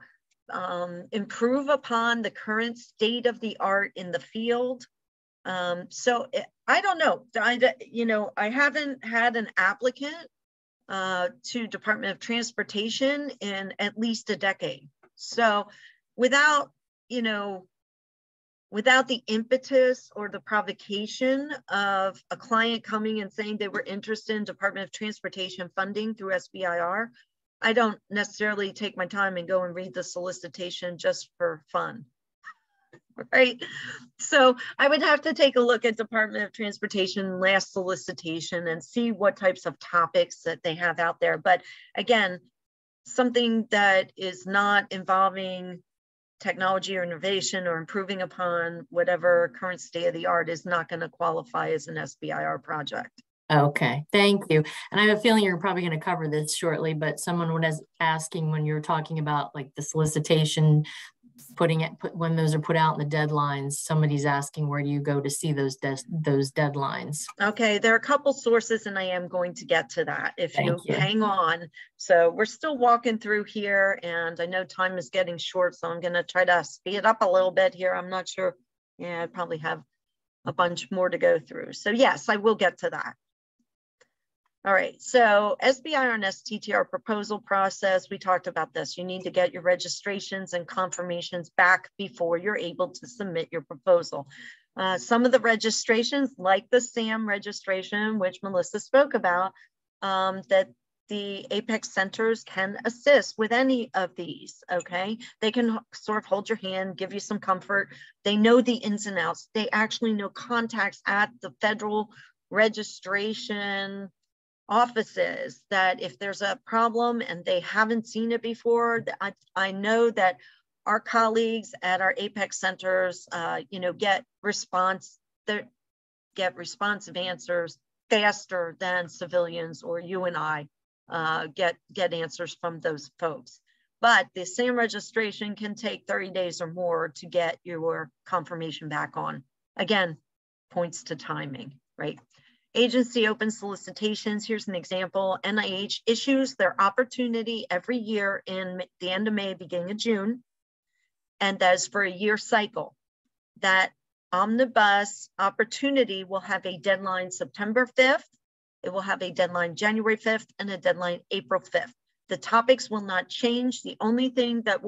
improve upon the current state of the art in the field. So I don't know. I haven't had an applicant to Department of Transportation in at least a decade. So without the impetus or the provocation of a client coming and saying they were interested in Department of Transportation funding through SBIR, I don't necessarily take my time and go and read the solicitation just for fun, right? So I would have to take a look at Department of Transportation last solicitation and see what types of topics that they have out there. But again, something that is not involving technology or innovation or improving upon whatever current state of the art is not going to qualify as an SBIR project. Okay, thank you. And I have a feeling you're probably going to cover this shortly, but someone was asking when you were talking about like the solicitation, when those are put out in the deadlines, somebody's asking where do you go to see those deadlines? Okay, there are a couple sources and I am going to get to that if you hang on. So we're still walking through here and I know time is getting short, so I'm going to try to speed it up a little bit here. I'm not sure. Yeah, I probably have a bunch more to go through. So yes, I will get to that. All right, so SBIR and STTR proposal process, we talked about this. You need to get your registrations and confirmations back before you're able to submit your proposal. Some of the registrations, like the SAM registration, which Melissa spoke about, that the Apex centers can assist with any of these, okay? They can sort of hold your hand, give you some comfort. They know the ins and outs. They actually know contacts at the federal registration offices that if there's a problem and they haven't seen it before, I know that our colleagues at our Apex centers, get responsive answers faster than civilians or you and I get answers from those folks. But the SAM registration can take 30 days or more to get your confirmation back on. Again, points to timing, right? Agency open solicitations. Here's an example. NIH issues their opportunity every year in the end of May, beginning of June. And that is for a year cycle. That omnibus opportunity will have a deadline September 5th. It will have a deadline January 5th and a deadline April 5th. The topics will not change. The only thing that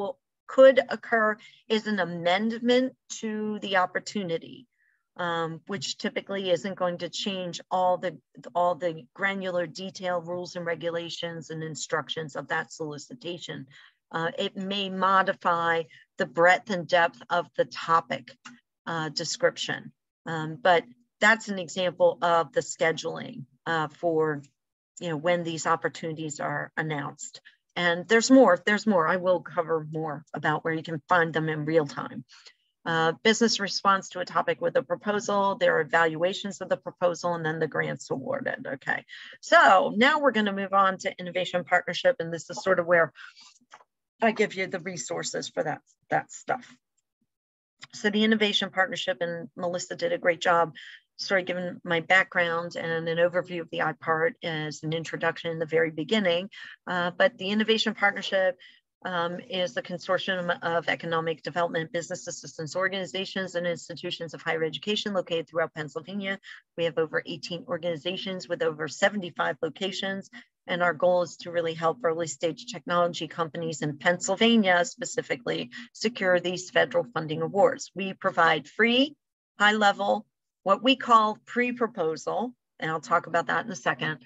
could occur is an amendment to the opportunity. Which typically isn't going to change all the granular detail, rules and regulations and instructions of that solicitation. It may modify the breadth and depth of the topic description, but that's an example of the scheduling for when these opportunities are announced. And there's more. I will cover more about where you can find them in real time. business response to a topic with a proposal, their evaluations of the proposal, and then the grants awarded. Okay, so now we're going to move on to innovation partnership, and this is sort of where I give you the resources for that stuff. So the innovation partnership, and Melissa did a great job sort of giving my background and an overview of the IPart as an introduction in the very beginning. But the innovation partnership is the consortium of economic development business assistance organizations and institutions of higher education located throughout Pennsylvania. We have over 18 organizations with over 75 locations. And our goal is to really help early stage technology companies in Pennsylvania specifically secure these federal funding awards. We provide free, high level, what we call pre-proposal, and I'll talk about that in a second,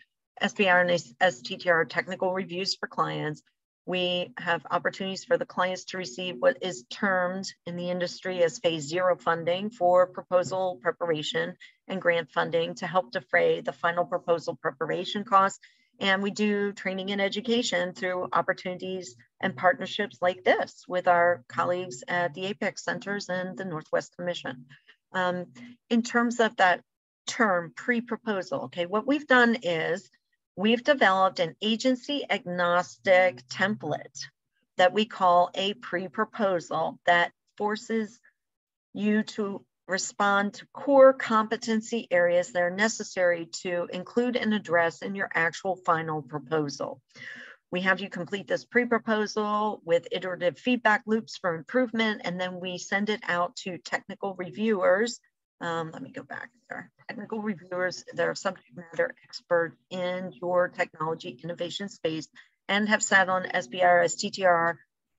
SBIR and STTR technical reviews for clients. We have opportunities for the clients to receive what is termed in the industry as phase 0 funding for proposal preparation and grant funding to help defray the final proposal preparation costs. And we do training and education through opportunities and partnerships like this with our colleagues at the Apex Centers and the Northwest Commission. In terms of that term pre-proposal, okay, what we've done is we've developed an agency agnostic template that we call a pre-proposal that forces you to respond to core competency areas that are necessary to include and address in your actual final proposal. We have you complete this pre-proposal with iterative feedback loops for improvement, and then we send it out to technical reviewers. Let me go back there. Technical reviewers that are subject matter expert in your technology innovation space and have sat on SBIR STTR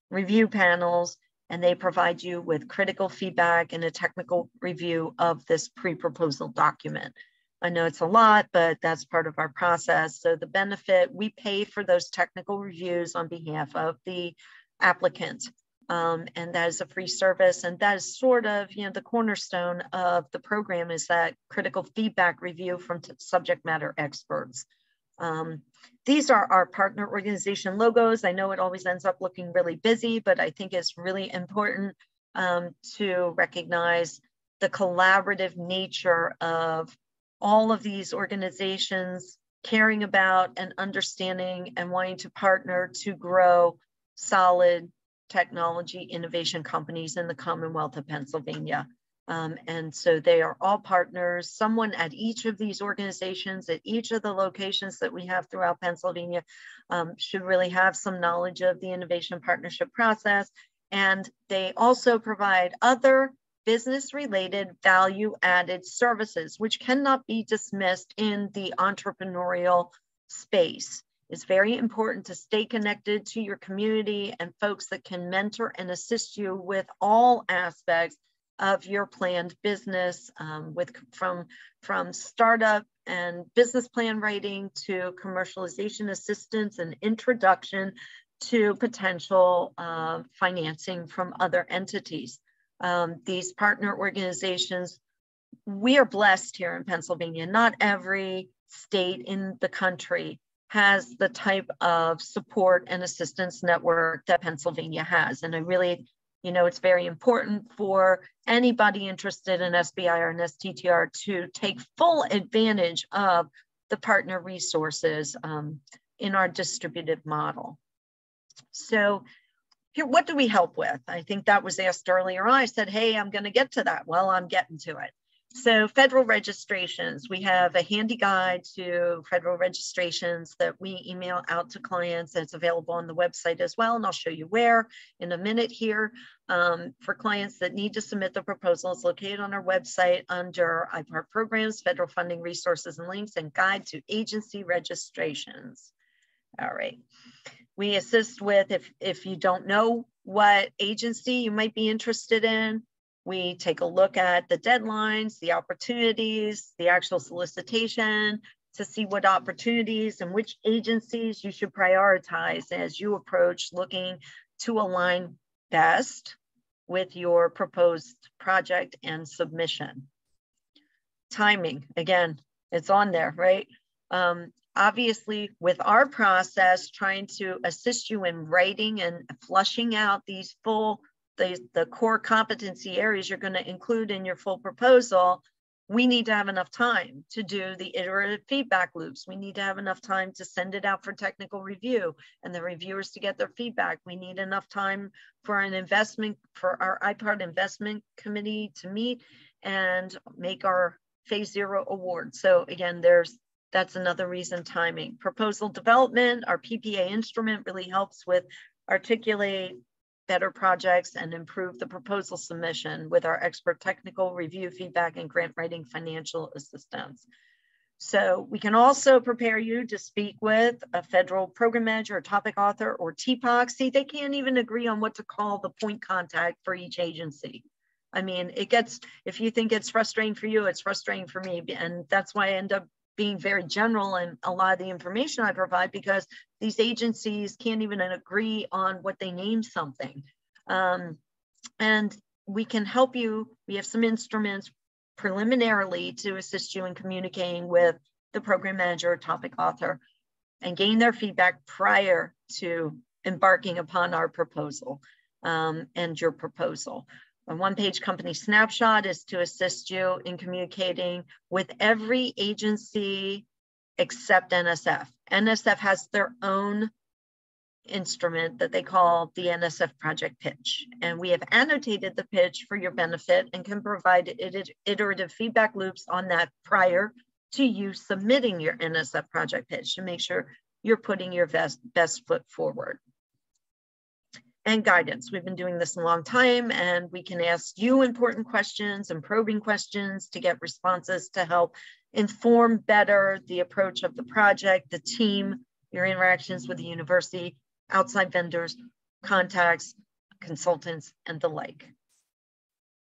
review panels, and they provide you with critical feedback and a technical review of this pre-proposal document. I know it's a lot, but that's part of our process. So the benefit, we pay for those technical reviews on behalf of the applicant. And that is a free service. And that is sort of, you know, the cornerstone of the program is that critical feedback review from subject matter experts. These are our partner organization logos. I know it always ends up looking really busy, but I think it's really important to recognize the collaborative nature of all of these organizations caring about and understanding and wanting to partner to grow solid technology innovation companies in the Commonwealth of Pennsylvania. And so they are all partners. Someone at each of these organizations, at each of the locations that we have throughout Pennsylvania, should really have some knowledge of the innovation partnership process. And they also provide other business-related value-added services, which cannot be dismissed in the entrepreneurial space. It's very important to stay connected to your community and folks that can mentor and assist you with all aspects of your planned business, from startup and business plan writing to commercialization assistance and introduction to potential financing from other entities. These partner organizations, we are blessed here in Pennsylvania. Not every state in the country has the type of support and assistance network that Pennsylvania has. And I really, you know, it's very important for anybody interested in SBIR and STTR to take full advantage of the partner resources in our distributed model. So here, what do we help with? I think that was asked earlier on. I said, hey, I'm going to get to that. Well, I'm getting to it. So federal registrations, we have a handy guide to federal registrations that we email out to clients. It's available on the website as well, and I'll show you where in a minute here. For clients that need to submit the proposal, it's located on our website under IPart programs, federal funding resources and links, and guide to agency registrations. All right. We assist with, if you don't know what agency you might be interested in, we take a look at the deadlines, the opportunities, the actual solicitation to see what opportunities and which agencies you should prioritize as you approach looking to align best with your proposed project and submission. Timing, again, it's on there, right? Obviously, with our process, trying to assist you in writing and flushing out these full the core competency areas you're going to include in your full proposal, we need to have enough time to do the iterative feedback loops. We need to have enough time to send it out for technical review and the reviewers to get their feedback. We need enough time for our IPart investment committee to meet and make our phase 0 award. So again, that's another reason, timing. Proposal development, our PPA instrument really helps with articulate better projects and improve the proposal submission with our expert technical review, feedback, and grant writing financial assistance. So we can also prepare you to speak with a federal program manager, or topic author, or TPOC. See, they can't even agree on what to call the point contact for each agency. I mean, if you think it's frustrating for you, it's frustrating for me. And that's why I end up being very general in a lot of the information I provide, because these agencies can't even agree on what they name something. And we can help you. We have some instruments preliminarily to assist you in communicating with the program manager or topic author and gain their feedback prior to embarking upon our proposal and your proposal. A one-page company snapshot is to assist you in communicating with every agency except NSF. NSF has their own instrument that they call the NSF project pitch. And we have annotated the pitch for your benefit and can provide iterative feedback loops on that prior to you submitting your NSF project pitch to make sure you're putting your best foot forward. And guidance. We've been doing this a long time, and we can ask you important questions and probing questions to get responses to help inform better the approach of the project, the team, your interactions with the university, outside vendors, contacts, consultants, and the like.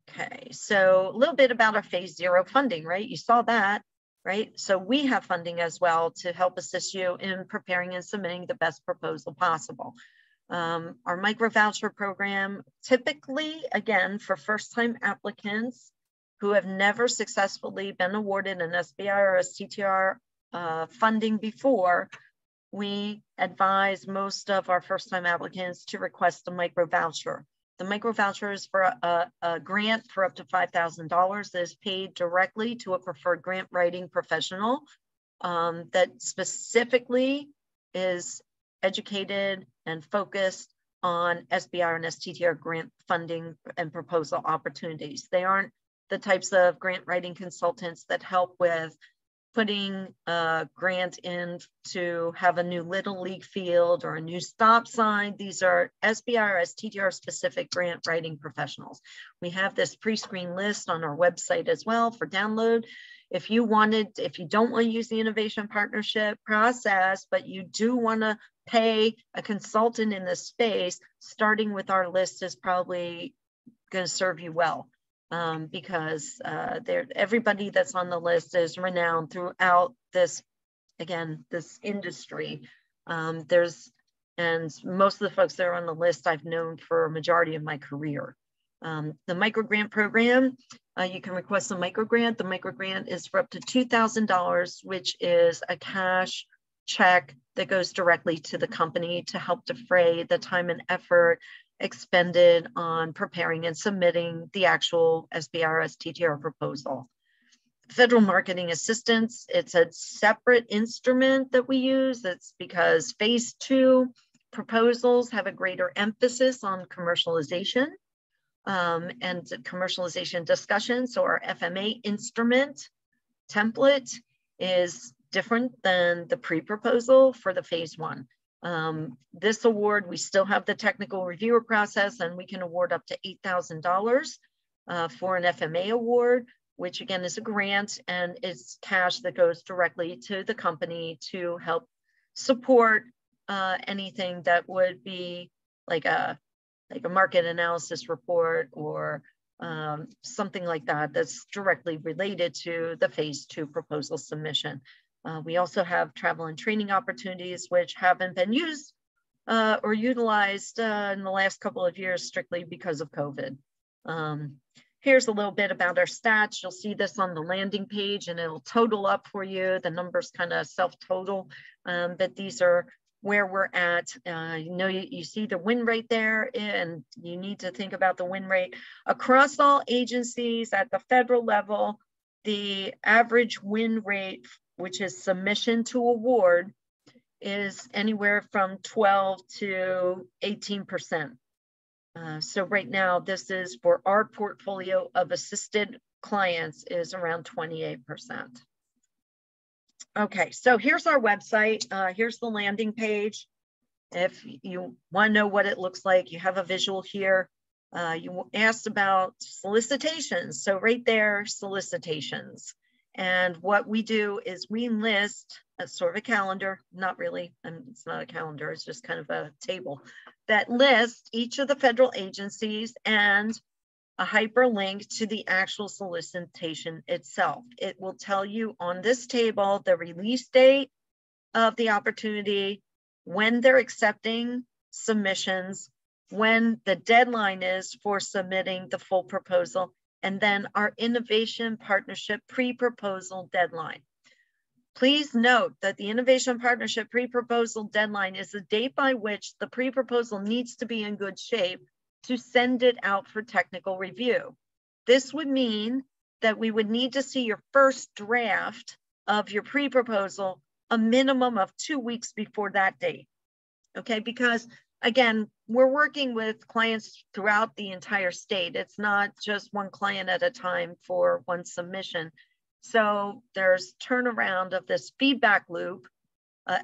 Okay, so a little bit about our phase 0 funding, right? You saw that, right? So we have funding as well to help assist you in preparing and submitting the best proposal possible. Our micro voucher program, typically, again, for first-time applicants who have never successfully been awarded an SBIR STTR funding before, we advise most of our first-time applicants to request a micro voucher. The micro voucher is for a grant for up to $5,000 that is paid directly to a preferred grant writing professional that specifically is educated and focused on SBIR and STTR grant funding and proposal opportunities. They aren't the types of grant writing consultants that help with putting a grant in to have a new Little League field or a new stop sign. These are SBIR STTR specific grant writing professionals. We have this pre-screen list on our website as well for download. If you don't want to use the innovation partnership process, but you do want to pay a consultant in this space, starting with our list is probably going to serve you well, because everybody that's on the list is renowned throughout this industry. And most of the folks that are on the list I've known for a majority of my career. The micro grant program, you can request a micro grant. The micro grant is for up to $2,000, which is a cash check that goes directly to the company to help defray the time and effort expended on preparing and submitting the actual SBIR STTR proposal. Federal marketing assistance, it's a separate instrument that we use. It's because phase 2 proposals have a greater emphasis on commercialization and commercialization discussion. So our FMA instrument template is different than the pre-proposal for the phase 1. This award, we still have the technical reviewer process, and we can award up to $8,000 for an FMA award, which again is a grant, and it's cash that goes directly to the company to help support anything that would be like a market analysis report or something like that that's directly related to the phase 2 proposal submission. We also have travel and training opportunities, which haven't been used or utilized in the last couple of years strictly because of COVID. Here's a little bit about our stats. You'll see this on the landing page and it'll total up for you. The numbers kind of self-total, but these are where we're at. You see the win rate there, and you need to think about the win rate. Across all agencies at the federal level, the average win rate, which is submission to award, is anywhere from 12 to 18%. So right now, this is for our portfolio of assisted clients is around 28%. Okay, so here's our website. Here's the landing page. If you want to know what it looks like, you have a visual here. You asked about solicitations. So right there, solicitations. And what we do is we list a sort of a calendar, not really, it's not a calendar, it's just kind of a table that lists each of the federal agencies and a hyperlink to the actual solicitation itself. It will tell you on this table the release date of the opportunity, when they're accepting submissions, when the deadline is for submitting the full proposal, and then our innovation partnership pre-proposal deadline. Please note that the innovation partnership pre-proposal deadline is the date by which the pre-proposal needs to be in good shape to send it out for technical review. This would mean that we would need to see your first draft of your pre-proposal a minimum of 2 weeks before that date, okay? Because again, we're working with clients throughout the entire state. It's not just one client at a time for one submission. So there's turnaround of this feedback loop,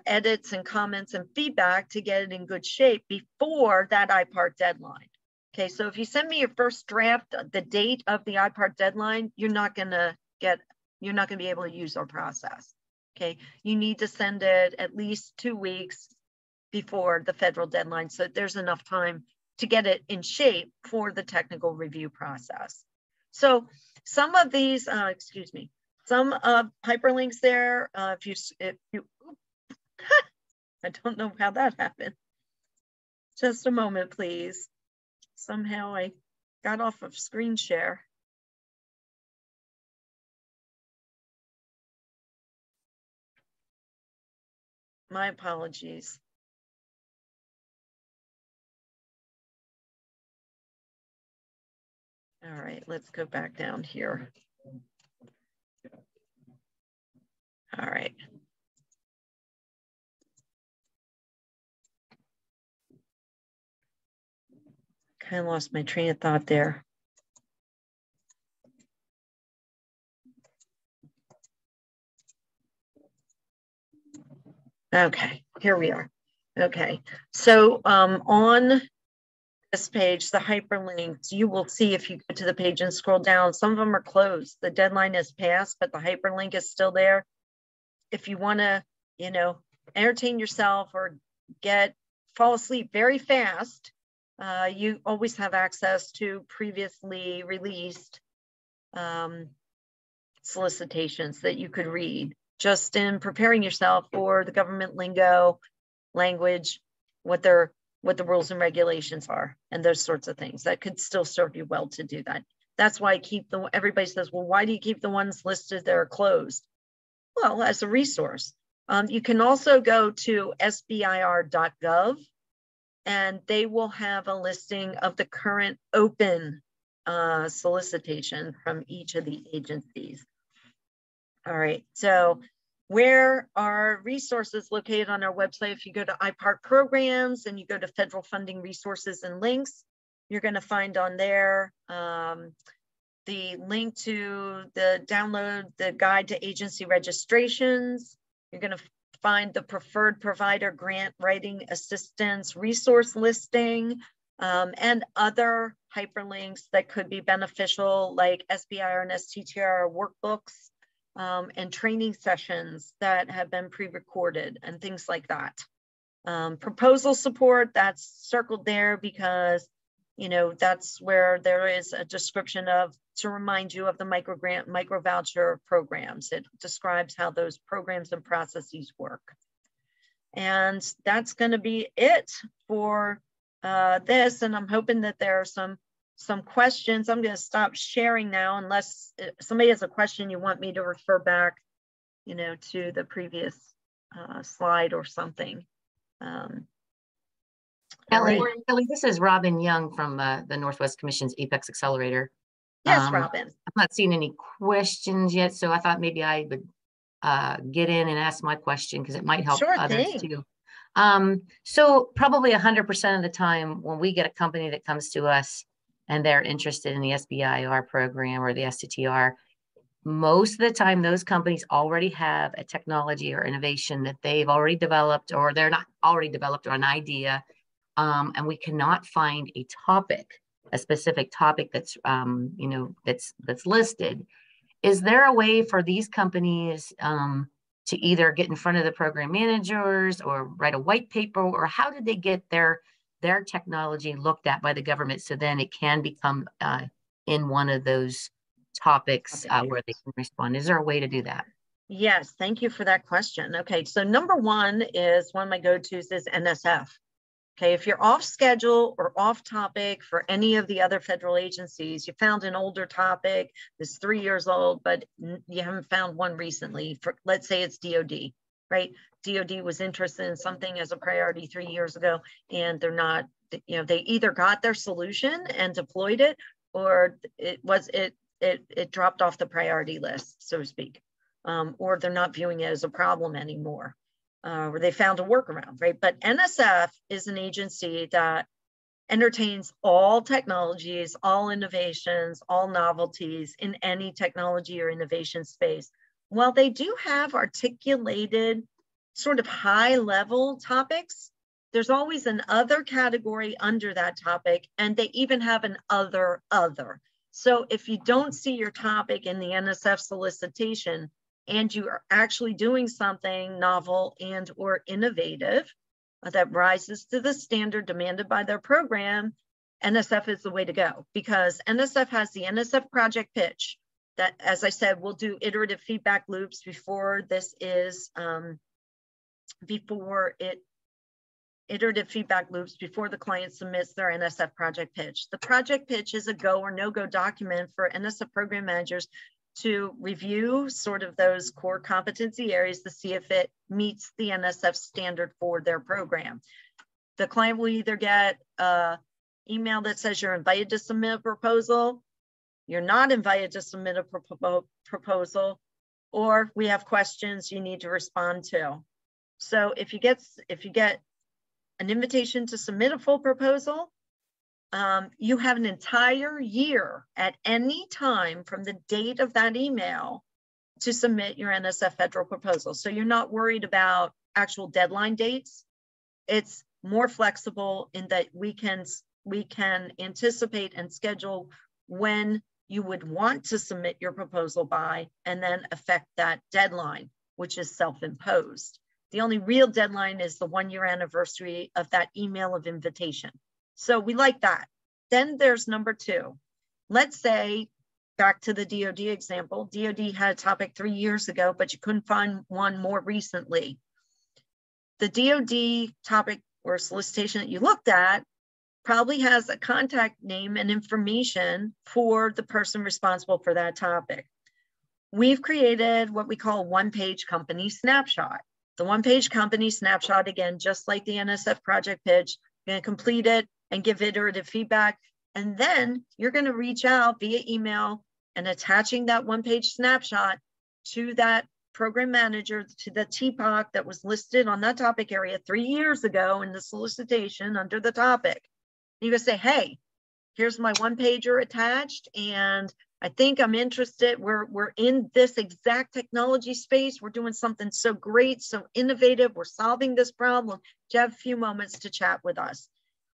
edits and comments and feedback to get it in good shape before that IPart deadline. Okay, so if you send me your first draft, the date of the IPart deadline, you're not gonna be able to use our process. Okay, you need to send it at least 2 weeks before the federal deadline, so there's enough time to get it in shape for the technical review process. So some of these, some hyperlinks there, if you I don't know how that happened. Just a moment, please. Somehow I got off of screen share. My apologies. All right, let's go back down here. All right. Kind of lost my train of thought there. Okay, here we are. Okay, so on this page, the hyperlinks, you will see if you go to the page and scroll down, some of them are closed. The deadline is passed, but the hyperlink is still there. If you want to, entertain yourself or fall asleep very fast, you always have access to previously released solicitations that you could read just in preparing yourself for the government lingo, language, what the rules and regulations are, and those sorts of things. That could still serve you well to do that. That's why I keep everybody says, well, why do you keep the ones listed that are closed? Well, as a resource. You can also go to SBIR.gov, and they will have a listing of the current open solicitation from each of the agencies. All right, so where are resources located on our website? If you go to IPart programs and you go to federal funding resources and links, you're going to find on there the link to download the guide to agency registrations. You're going to find the preferred provider grant writing assistance resource listing and other hyperlinks that could be beneficial, like SBIR and STTR workbooks and training sessions that have been pre-recorded and things like that. Proposal support, that's circled there because that's where there is a description to remind you of the micro grant, micro voucher programs. It describes how those programs and processes work. And that's going to be it for this. And I'm hoping that there are some questions. I'm going to stop sharing now unless somebody has a question you want me to refer back, to the previous slide or something. Kelly, Kelly, this is Robin Young from the Northwest Commission's Apex Accelerator. Yes, Robin. I've not seen any questions yet, so I thought maybe I would get in and ask my question because it might help others too. So probably 100% of the time when we get a company that comes to us and they're interested in the SBIR program or the STTR, most of the time those companies already have a technology or innovation that they've already developed, or they're not already developed, or an idea, and we cannot find a topic, a specific topic that's you know, that's listed. Is there a way for these companies to either get in front of the program managers or write a white paper, or how did they get their technology looked at by the government so then it can become in one of those topics where they can respond? Is there a way to do that? Yes, thank you for that question. Okay, so number one is, one of my go-tos is NSF. Okay, if you're off schedule or off topic for any of the other federal agencies, you found an older topic that's 3 years old, but you haven't found one recently, for, let's say it's DOD, right? DOD was interested in something as a priority 3 years ago, and they're not, you know, they either got their solution and deployed it, or it dropped off the priority list, so to speak, or they're not viewing it as a problem anymore. Or they found a workaround, right? But NSF is an agency that entertains all technologies, all innovations, all novelties in any technology or innovation space. While they do have articulated sort of high level topics, there's always an other category under that topic, and they even have an other. So if you don't see your topic in the NSF solicitation, and you are actually doing something novel and or innovative that rises to the standard demanded by their program, NSF is the way to go, because NSF has the NSF project pitch that, as I said, we'll do iterative feedback loops before this is, iterative feedback loops before the client submits their NSF project pitch. The project pitch is a go or no-go document for NSF program managers to review sort of those core competency areas to see if it meets the NSF standard for their program. The client will either get an email that says you're invited to submit a proposal, you're not invited to submit a proposal, or we have questions you need to respond to. So if you get an invitation to submit a full proposal, you have an entire year at any time from the date of that email to submit your NSF federal proposal. So you're not worried about actual deadline dates. It's more flexible in that we can anticipate and schedule when you would want to submit your proposal by, and then affect that deadline, which is self-imposed. The only real deadline is the 1-year anniversary of that email of invitation. So we like that. Then there's number two. Let's say, back to the DOD example, DOD had a topic 3 years ago, but you couldn't find one more recently. The DOD topic or solicitation that you looked at probably has a contact name and information for the person responsible for that topic. We've created what we call one-page company snapshot. The one-page company snapshot, again, just like the NSF project pitch, you're going to complete it and give iterative feedback. And then you're going to reach out via email and attaching that one-page snapshot to that program manager, to the TPOC that was listed on that topic area 3 years ago in the solicitation under the topic. You're going to say, hey, here's my one-pager attached, and I think I'm interested. We're in this exact technology space. We're doing something so great, so innovative. We're solving this problem. Do you have a few moments to chat with us?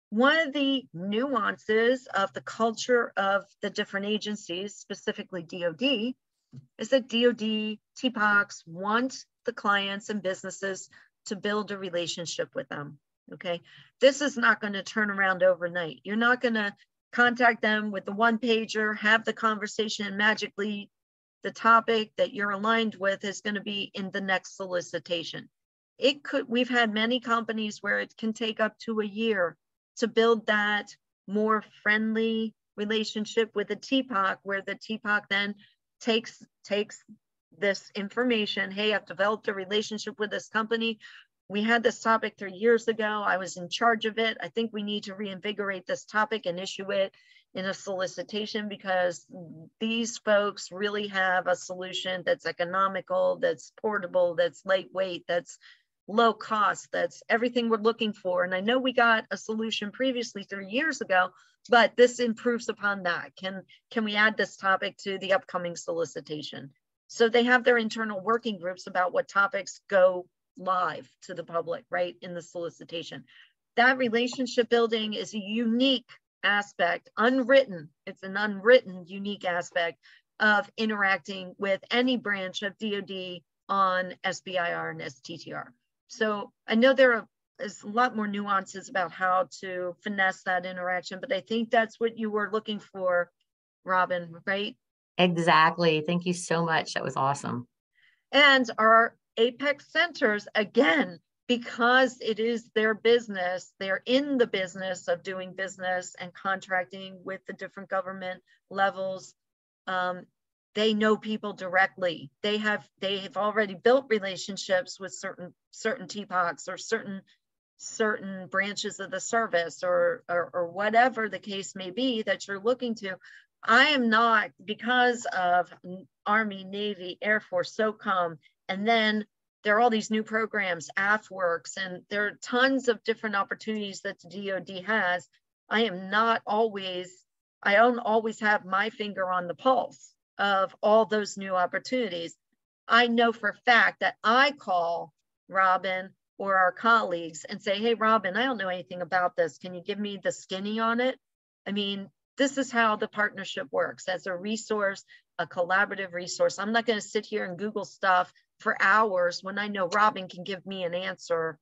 One of the nuances of the culture of the different agencies, specifically DOD, is that DOD TPOCs want the clients and businesses to build a relationship with them, okay? This is not going to turn around overnight. You're not going to contact them with the one pager, have the conversation, and magically the topic that you're aligned with is going to be in the next solicitation. We've had many companies where it can take up to a year to build that more friendly relationship with the TPOC, where the TPOC then takes this information. Hey, I've developed a relationship with this company. We had this topic 3 years ago. I was in charge of it. I think we need to reinvigorate this topic and issue it in a solicitation, because these folks really have a solution that's economical, that's portable, that's lightweight, that's low cost, that's everything we're looking for. And I know we got a solution previously 3 years ago, but this improves upon that. Can we add this topic to the upcoming solicitation? So they have their internal working groups about what topics go live to the public, right, in the solicitation. That relationship building is a unique aspect, unwritten. It's an unwritten, unique aspect of interacting with any branch of DoD on SBIR and STTR. So I know there's a lot more nuances about how to finesse that interaction, but I think that's what you were looking for, Robin, right? Exactly. Thank you so much. That was awesome. And our Apex centers, again, because it is their business, they're in the business of doing business and contracting with the different government levels. They know people directly. They have already built relationships with certain TPOCs or certain branches of the service or whatever the case may be that you're looking to. I am not, because of Army, Navy, Air Force, SOCOM, and then there are all these new programs, AFWorks, and there are tons of different opportunities that the DoD has. I don't always have my finger on the pulse of all those new opportunities. I know for a fact that I call Robin or our colleagues and say, hey, Robin, I don't know anything about this. Can you give me the skinny on it? I mean, this is how the partnership works, as a resource, a collaborative resource. I'm not going to sit here and Google stuff for hours when I know Robin can give me an answer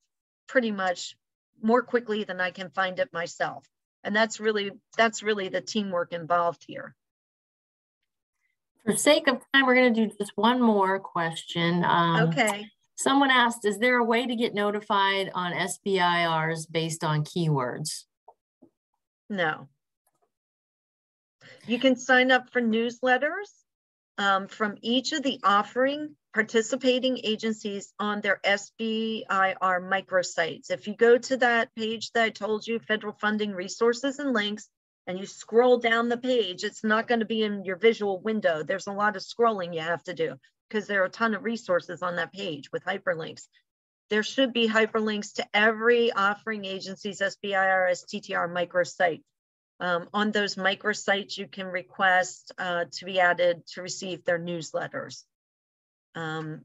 pretty much more quickly than I can find it myself. And that's really the teamwork involved here. For sake of time, we're going to do just one more question. Okay. Someone asked, is there a way to get notified on SBIRs based on keywords? No. You can sign up for newsletters from each of the participating agencies on their SBIR microsites. If you go to that page that I told you, federal funding resources and links, and you scroll down the page, it's not going to be in your visual window. There's a lot of scrolling you have to do because there are a ton of resources on that page with hyperlinks. There should be hyperlinks to every offering agency's SBIR STTR microsite. On those microsites, you can request to be added to receive their newsletters. I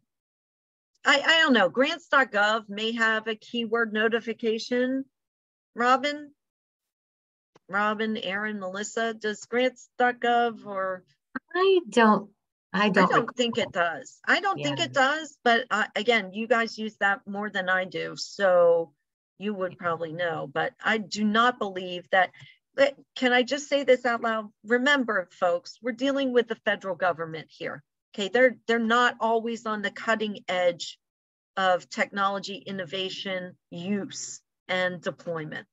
don't know, grants.gov may have a keyword notification. Robin, Aaron, Melissa, does grants.gov or? I don't think it does. I don't think it does, but again, you guys use that more than I do, so you would probably know, but I do not believe that. Can I just say this out loud? Remember, folks, we're dealing with the federal government here. Okay, they're not always on the cutting edge of technology innovation, use, and deployment.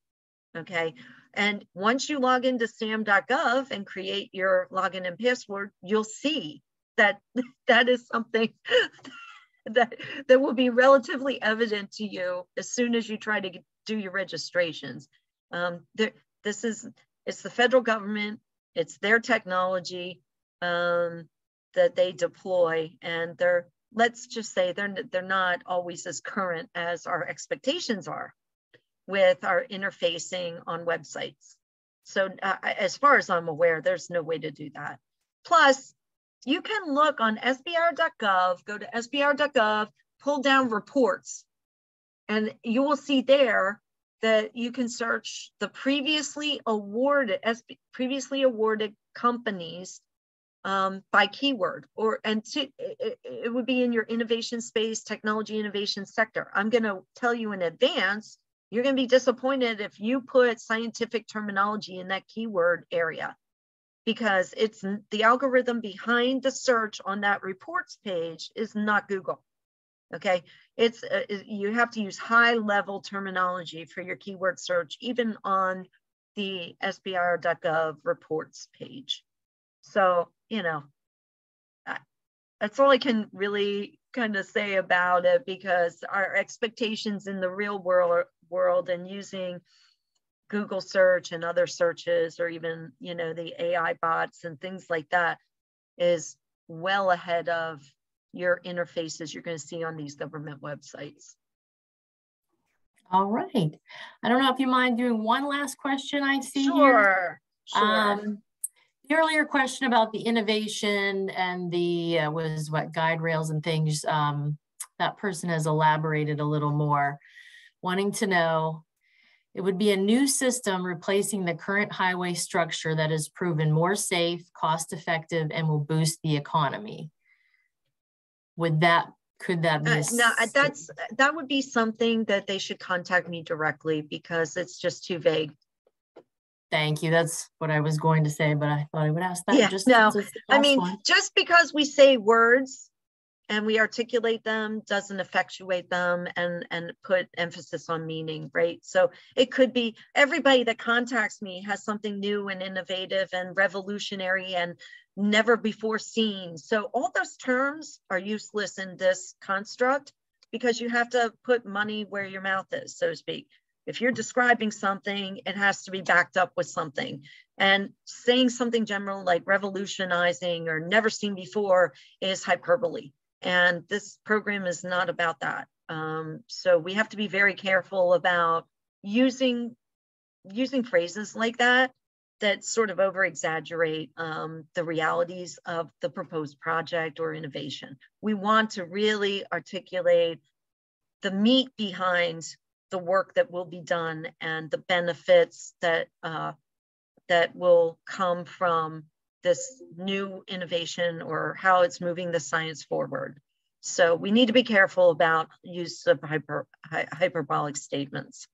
Okay, and once you log into sam.gov and create your login and password, you'll see that that is something that will be relatively evident to you as soon as you try to do your registrations. It's the federal government, it's their technology that they deploy, and let's just say they're not always as current as our expectations are with our interfacing on websites. So as far as I'm aware, there's no way to do that. Plus, you can look on SBIR.gov, go to SBIR.gov, pull down reports, and you will see there that you can search the previously awarded companies by keyword, it would be in your innovation space, technology innovation sector. I'm going to tell you in advance, you're going to be disappointed if you put scientific terminology in that keyword area, because it's the algorithm behind the search on that reports page is not Google. Okay, you have to use high-level terminology for your keyword search, even on the SBIR.gov reports page. So, That's all I can really kind of say about it, because our expectations in the real world and using Google search and other searches, or even, you know, the AI bots and things like that, is well ahead of your interfaces you're going to see on these government websites. All right. I don't know if you mind doing one last question I see here. Sure. The earlier question about the innovation and the guide rails and things, that person has elaborated a little more, wanting to know, it would be a new system replacing the current highway structure that is proven more safe, cost-effective, and will boost the economy. Could that be? No, that would be something that they should contact me directly, because it's just too vague. Thank you. That's what I was going to say, but I thought I would ask that. Yeah, I mean, one. Just because we say words and we articulate them doesn't effectuate them and put emphasis on meaning, right? So it could be everybody that contacts me has something new and innovative and revolutionary and never before seen. So all those terms are useless in this construct, because you have to put money where your mouth is, so to speak. If you're describing something, it has to be backed up with something. And saying something general like revolutionizing or never seen before is hyperbole. And this program is not about that. So we have to be very careful about using phrases like that sort of over exaggerate the realities of the proposed project or innovation. We want to really articulate the meat behind the work that will be done and the benefits that will come from this new innovation, or how it's moving the science forward. So we need to be careful about use of hyperbolic statements.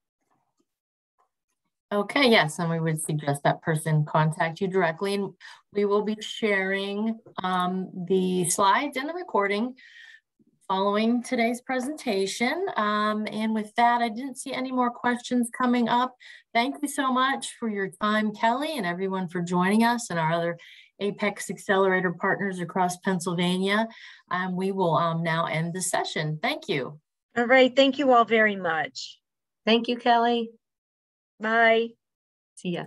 Okay, yes, and we would suggest that person contact you directly, and we will be sharing the slides and the recording following today's presentation. And with that, I didn't see any more questions coming up. Thank you so much for your time, Kelly, and everyone for joining us and our other Apex Accelerator partners across Pennsylvania. We will now end the session. Thank you. All right, thank you all very much. Thank you, Kelly. Bye. See ya.